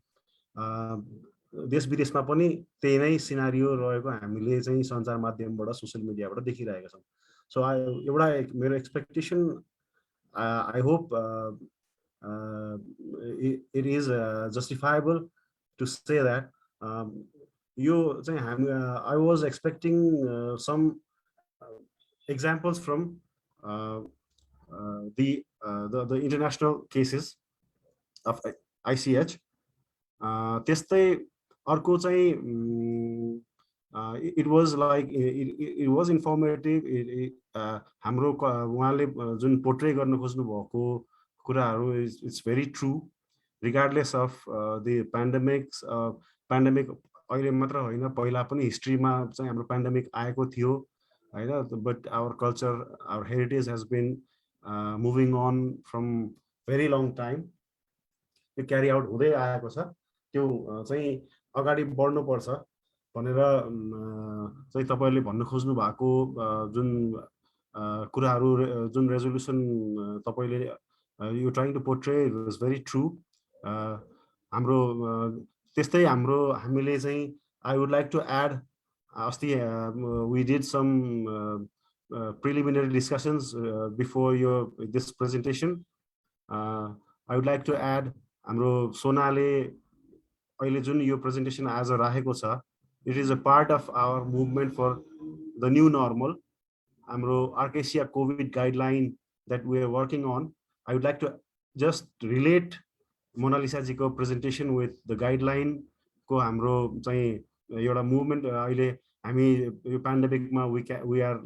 देश विदेशमा पनि त्यही नै सिनारियो रहेको हामीले चाहिँ सञ्चार माध्यमबाट, सोसियल मिडियाबाट देखिरहेका छौँ। सो एउटा मेरो expectation, I hope it is justifiable to say that यो चाहिँ हामी I was expecting some examples from the international cases of ICH. त्यस्तै अर्को चाहिँ it was like it was informative. हाम्रो उहाँले जुन पोर्ट्रे गर्न खोज्नु भएको कुराहरू it's very true regardless of the pandemic अहिले मात्र होइन, पहिला पनि हिस्ट्रीमा चाहिँ हाम्रो पेन्डेमिक आएको थियो होइन, but our culture, our heritage has been moving on from very long time. त्यो क्यारी आउट हुँदै आएको छ, त्यो चाहिँ अगाडि बढ्नुपर्छ भनेर चाहिँ तपाईँहरूले भन्नु खोज्नु भएको जुन कुराहरू, जुन रेजोल्युसन तपाईँले you trying to portray is very true. हाम्रो त्यस्तै हामीले चाहिँ I would like to add, अस्ति we did some preliminary discussions before this presentation. I would like to add, हाम्रो सोनाले अहिले जुन यो प्रेजेन्टेसन आज राखेको छ, it is a part of our movement for the new normal. हाम्रो ARCASIA Covid guideline that we are working on. I would like to just relate Monalisa जीको presentation with the guideline को हाम्रो चाहिँ एउटा मुभमेन्ट। अहिले हामी यो पेन्डेमिकमा we are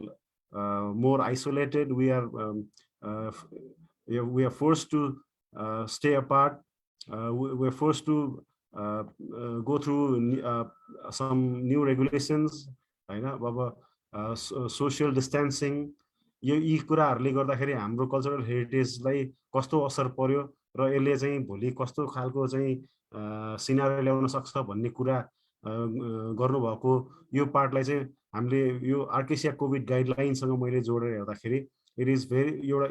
more isolated, we are forced to stay apart, we are forced to go through some new regulations हैन, अब social distancing, यी कुराहरूले गर्दाखेरि हाम्रो कल्चरल हेरिटेजलाई कस्तो असर पर्यो र यसले चाहिँ भोलि कस्तो खालको चाहिँ सिनारियो ल्याउन सक्छ भन्ने कुरा गर्नुभएको यो पार्टलाई चाहिँ हामीले यो आर्केसिया कोभिड गाइडलाइनसँग मैले जोडेर हेर्दाखेरि इट इज भेरी एउटा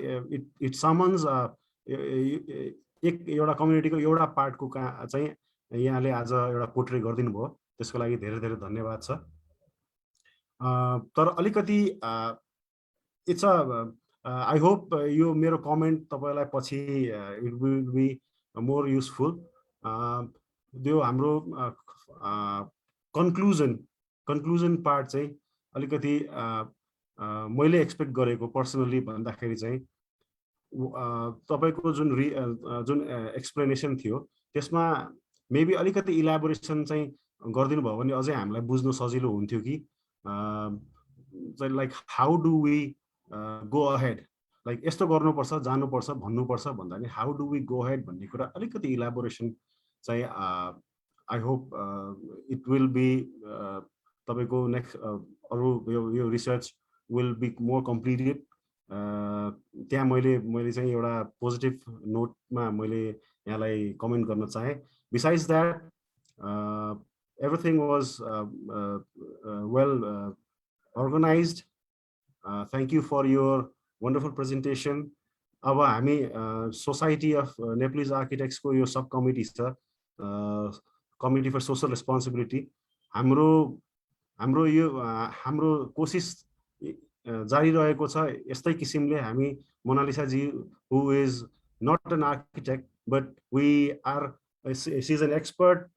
इट समन्स एउटा कम्युनिटीको एउटा पार्टको चाहिँ यहाँले आज एउटा पोर्ट्रे गरिदिनु भयो, त्यसको लागि धेरै धेरै धन्यवाद छ। तर अलिकति इट्स आई होप यो मेरो कमेन्ट तपाईँलाई पछि it will be more useful. त्यो हाम्रो कन्क्लुजन पार्ट चाहिँ अलिकति मैले एक्सपेक्ट गरेको पर्सनली भन्दाखेरि चाहिँ तपाईँको जुन एक्सप्लेनेसन थियो त्यसमा मेबी अलिकति इलाबोरेसन चाहिँ गरिदिनु भयो भने अझै हामीलाई बुझ्न सजिलो हुन्थ्यो कि like how do we go ahead, like यस्तो गर्नुपर्छ, जानुपर्छ, भन्नुपर्छ भन्दा नि how do we go ahead भन्ने कुरा अलिकति इलाबोरेसन चाहिँ I hope it will be तपाईँको नेक्स्ट अरू यो research will be more completed. त्यहाँ मैले चाहिँ एउटा पोजिटिभ नोटमा मैले यहाँलाई कमेन्ट गर्न चाहेँ। Besides that everything was well organized. Thank you for your wonderful presentation. अब हामी सोसाइटी अफ नेपालीज आर्किटेक्ट्सको यो सब कमिटी छ, कमिटी फर सोसल रेस्पोन्सिबिलिटी। हाम्रो कोसिस जारी रहेको छ। यस्तै किसिमले हामी Monalisa ji who is not an architect but we are she's an expert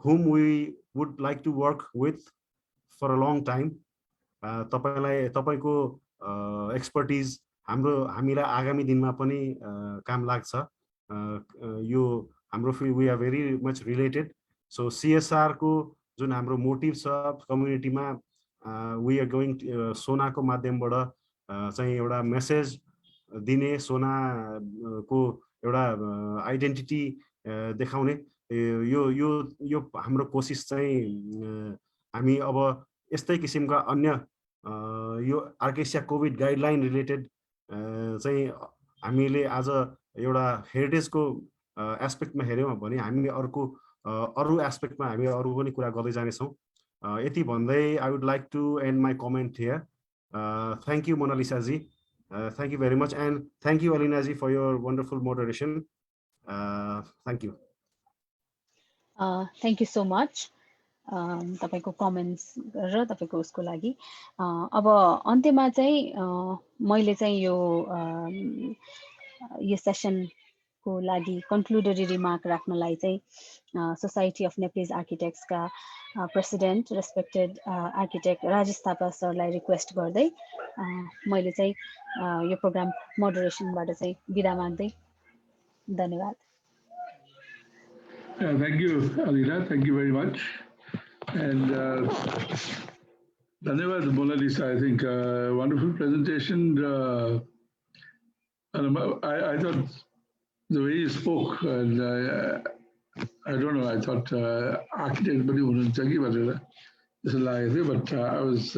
whom we would like to work with for a long time. तपाईलाई तपाईको एक्सपर्टिज हामीलाई आगामी दिनमा पनि काम लाग्छ। यो हाम्रो we are very much related. So CSR को जुन हाम्रो मोटिभ छ कम्युनिटीमा we are going to SONA को माध्यमबाट चाहिँ एउटा मेसेज दिने, SONA को एउटा आइडेन्टिटी देखाउने यो यो यो हाम्रो कोसिस चाहिँ हामी अब यस्तै किसिमका अन्य यो आर्केसिया कोभिड गाइडलाइन रिलेटेड चाहिँ हामीले आज एउटा हेरिटेजको एस्पेक्टमा हेर्यौं भने हामी अरु एस्पेक्टमा हामी अरु पनि कुरा गर्दै जानेछौं। यति भन्दै I would like to end my comment here. Thank you Monalisa ji, thank you very much, and thank you Alina ji for your wonderful moderation. Thank you. Thank you so much. तपाईको comments र तपाईको उसको लागि अब अन्त्यमा चाहिँ मैले चाहिँ यो सेसन को लागि कन्क्लुडेरी रिमार्क राख्नलाई चाहिँ सोसाइटी अफ नेप्लिज आर्किटेक्ट्स का president respected architect Rajesh Thapa सरलाई रिक्वेस्ट गर्दै मैले चाहिँ यो प्रोग्राम मोडरेसनबाट चाहिँ बिदा माग्दै धन्यवाद। Thank you, Alina. Thank you very much. And Dhanyavad, Monalisa, I think wonderful presentation. And I thought the way you spoke, and I don't know, I thought architect, but I was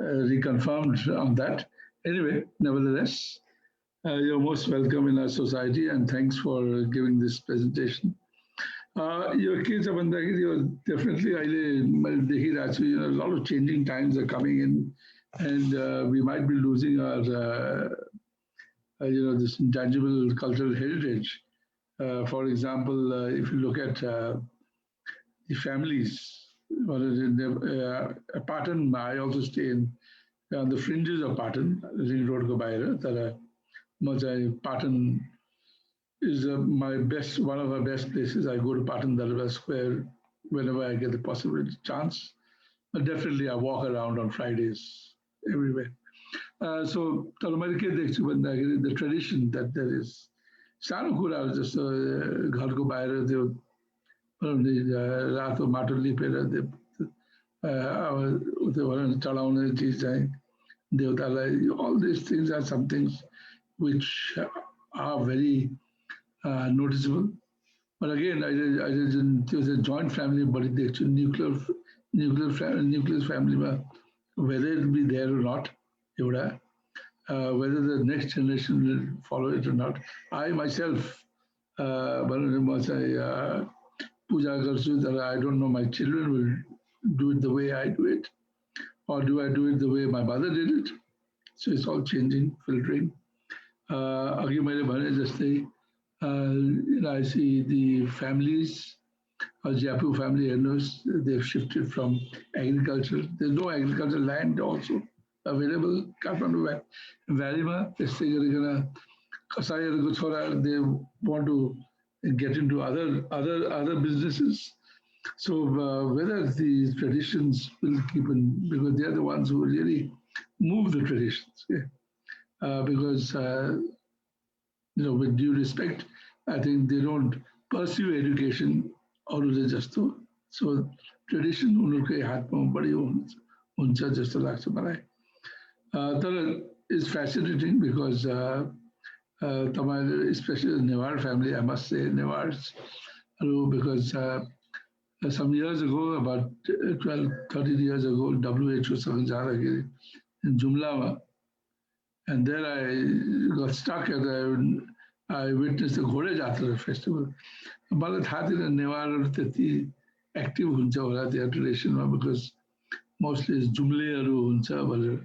reconfirmed on that. Anyway, nevertheless, you're most welcome in our society, and thanks for giving this presentation. Your kids are definitely, a lot of changing times are coming in, and we might be losing our, this intangible cultural heritage. For example, if you look at the families, a pattern, I also stay on the fringes of Patan, Ring Road Gobaira, that Patan is one of my best places. I go to Patan Darbar Square whenever I get the possible chance. But definitely I walk around on Fridays everywhere. So the tradition that there is. Sanukura was just Gharko Baira, the Rato Mato Lipera, all these things are some things which are very noticeable. But again, there was a joint family, but the actual nuclear family, whether it will be there or not, whether the next generation will follow it or not. I myself, I don't know my children will do it the way I do it, or do I do it the way my mother did it? So it's all changing, filtering. I see the families, Jaipur family owners, they've shifted from agriculture. There's no agricultural land also available. Kathmandu Valley, they want to get into other businesses. So whether these traditions will keep in, because they're the ones who really move the traditions. Yeah. Because with due respect, I think they don't pursue education or just to. So tradition is fascinating because especially the Newar family, I must say Newars, because some years ago, about 12, 13 years ago, WHO in Jumla, and there I got stuck and I witnessed the Ghode Jatra festival. But Newar active their tradition because mostly it's Jumle,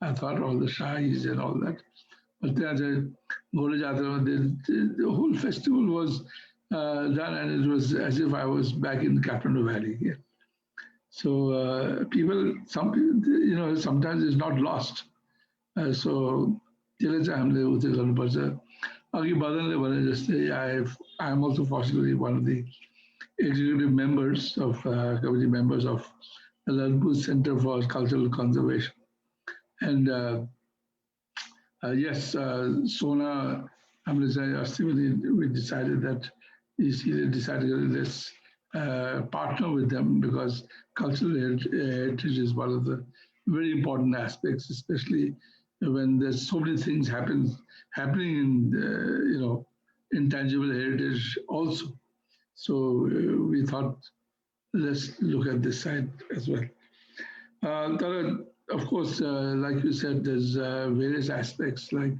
I thought all the Shahis and all that. But there's a Ghode Jatra, the whole festival was done, and it was as if I was back in Kathmandu Valley. Yeah. So people, sometimes it's not lost. So त्यसले चाहिँ हामीले उ चाहिँ गर्नुपर्छ अघि बदनले भने जस्तै I am also fortunately one of the executive members of committee members of the Lalpur Center for Cultural Conservation, and yes, SONA हामीले चाहिँ अस्ति we decided that decided let's partner with them because cultural heritage is one of the very important aspects, especially when there's so many things happening in intangible heritage also. So we thought let's look at this side as well. Of course, like you said, there's various aspects like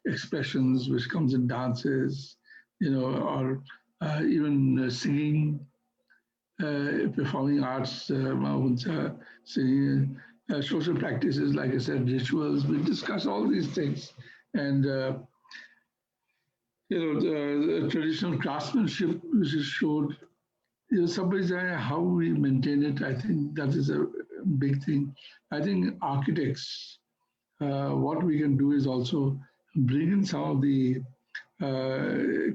expressions which comes in dances, or even singing, performing arts, singing, social practices, like I said, rituals. We discuss all these things, and the traditional craftsmanship which is showed. Somebody's how we maintain it. I think that is a big thing. I think architects, what we can do is also bring in some of the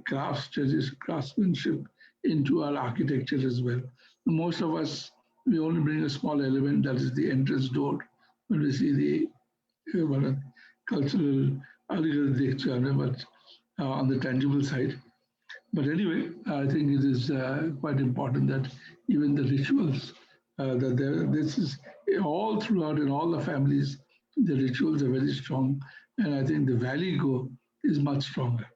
craftsmanship into our architecture as well. Most of us, we only bring a small element, that is the entrance door, when we see the cultural, but on the tangible side. But anyway, I think it is quite important that even the rituals, this is all throughout in all the families, the rituals are very strong. And I think the valley go is much stronger.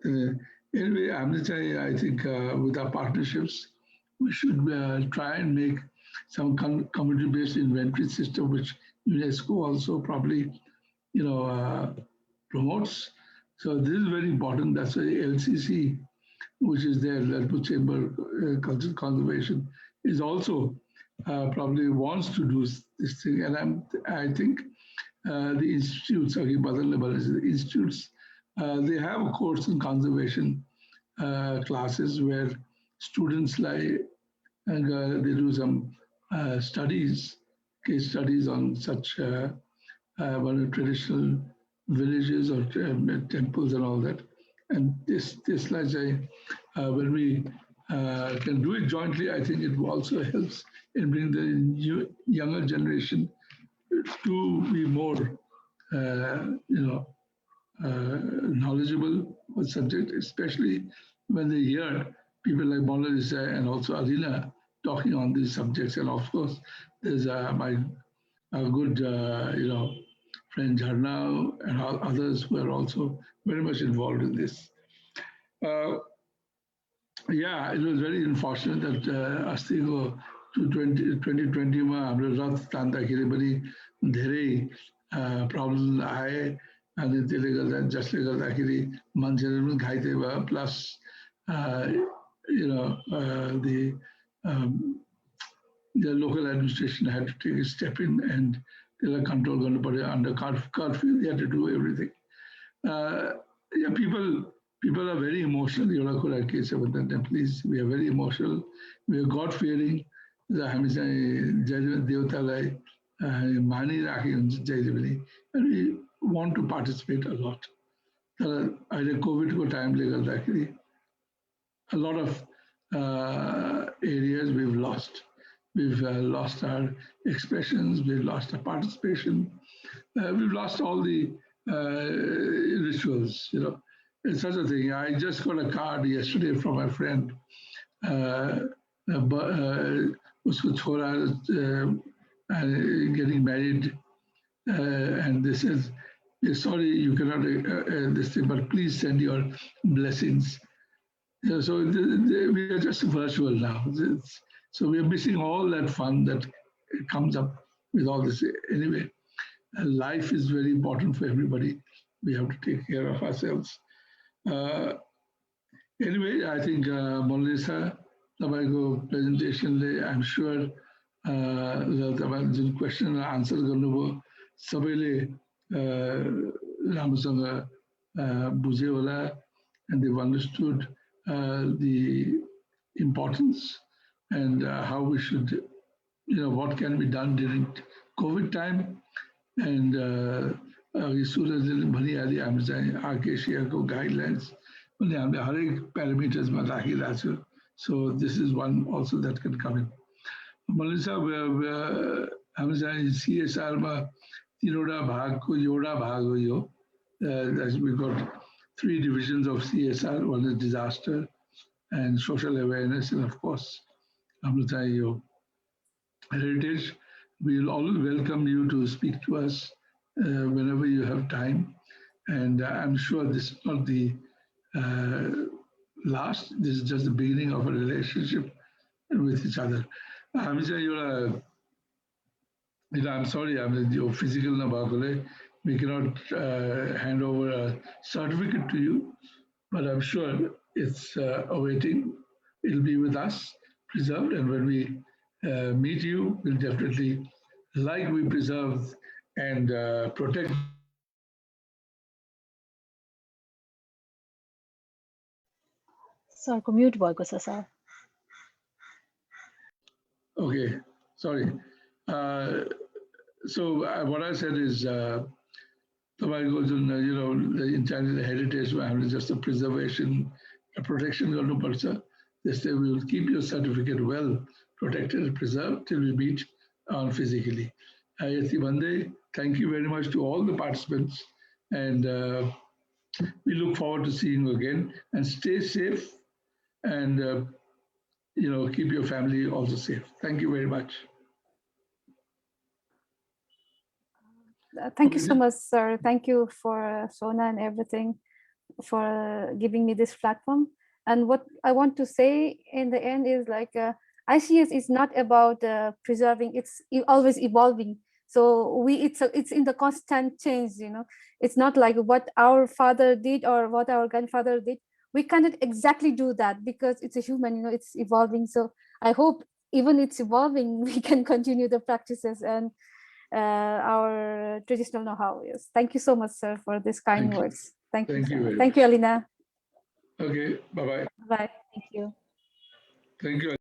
Anyway, I think with our partnerships, we should try and make some community-based inventory system, which UNESCO also probably, promotes. So this is very important. That's why LCC, which is there, Lalpur Chamber Cultural Conservation, is also probably wants to do this thing. And I think the institutes, the institutes, they have a course in conservation classes where students they do some studies, case studies on such traditional villages or temples and all that. And this like when we can do it jointly, I think it also helps in bringing the younger generation to be more, knowledgeable with subject, especially when they hear people like Monalisa and also Alina talking on these subjects. And of course, there's my good, friend Jharna and others who are also very much involved in this. Yeah, it was very unfortunate that Astigo to 2020 ma हाम्रो रथ तान्दाखेरि पनि धेरै problem आए अनि त्यसले गर्दा जसले गर्दाखेरि मान्छेहरू पनि घाइते भयो plus the local administration had to take a step in and control गर्नु पर्यो under curfew. They had to do everything. Yeah, people are very emotional. एउटा कुरा के छ भन्दा please, we are very emotional. We are God fearing. हामी चाहिँ जहिले देवतालाई मानिराखेको हुन्छ जहिले पनि, and we want to participate a lot. तर अहिले कोभिडको टाइमले गर्दाखेरि a lot of areas we've lost. We've lost our expressions, we've lost our participation, we've lost all the rituals, It's such a thing. I just got a card yesterday from my friend. Usko chora getting married, and they says, sorry, you cannot this thing, but please send your blessings. So we are just virtual now. So we are missing all that fun that comes up with all this. Anyway, life is very important for everybody. We have to take care of ourselves. Anyway, I think Monalisa, तपाईँको presentation, I'm sure तपाईले जुन question answer गर्नुभयो सबैले राम्रोसँग बुझ्यो होला, and they've understood the importance and how we should what can be done during COVID time. And Surajले भनिहाले हामी चाहिँ आर्केसियाको गाइडलाइन्स पनि हामीले हरेक प्यारामिटर्समा राखिरहेको छु. So this is one also that can come in. Melissa, हामी चाहिँ CSR-मा 3वटा भागको एउटा भाग हो यो. We got 3 divisions of CSR. One is disaster and social awareness, and of course, हाम्रो चाहिँ यो heritage. We will always welcome you to speak to us whenever you have time. And I'm sure this is not the last, this is just the beginning of a relationship with each other. I'm sorry, I'm physical, we cannot hand over a certificate to you, but I'm sure it's awaiting. It'll be with us, preserved, and when we meet you, we'll definitely, like we preserve and protect. Sir, mute भएको छ sir. Okay, sorry. So what I said is, the intangible heritage, just a preservation, a protection. They say we will keep your certificate well protected and preserved till we meet on physically. Thank you very much to all the participants, and we look forward to seeing you again. And stay safe, and keep your family also safe. Thank you very much. Thank you so much, sir. Thank you for SONA and everything for giving me this platform. And what I want to say in the end is like ICS is not about preserving; it's always evolving. So it's in the constant change. It's not like what our father did or what our grandfather did. We cannot exactly do that because it's a human. It's evolving. So I hope even it's evolving, we can continue the practices and our traditional know-how. Yes. Thank you so much, sir, for this kind words. Thank you. Thank you, Alina. Okay. Bye-bye. Bye. Thank you. Thank you.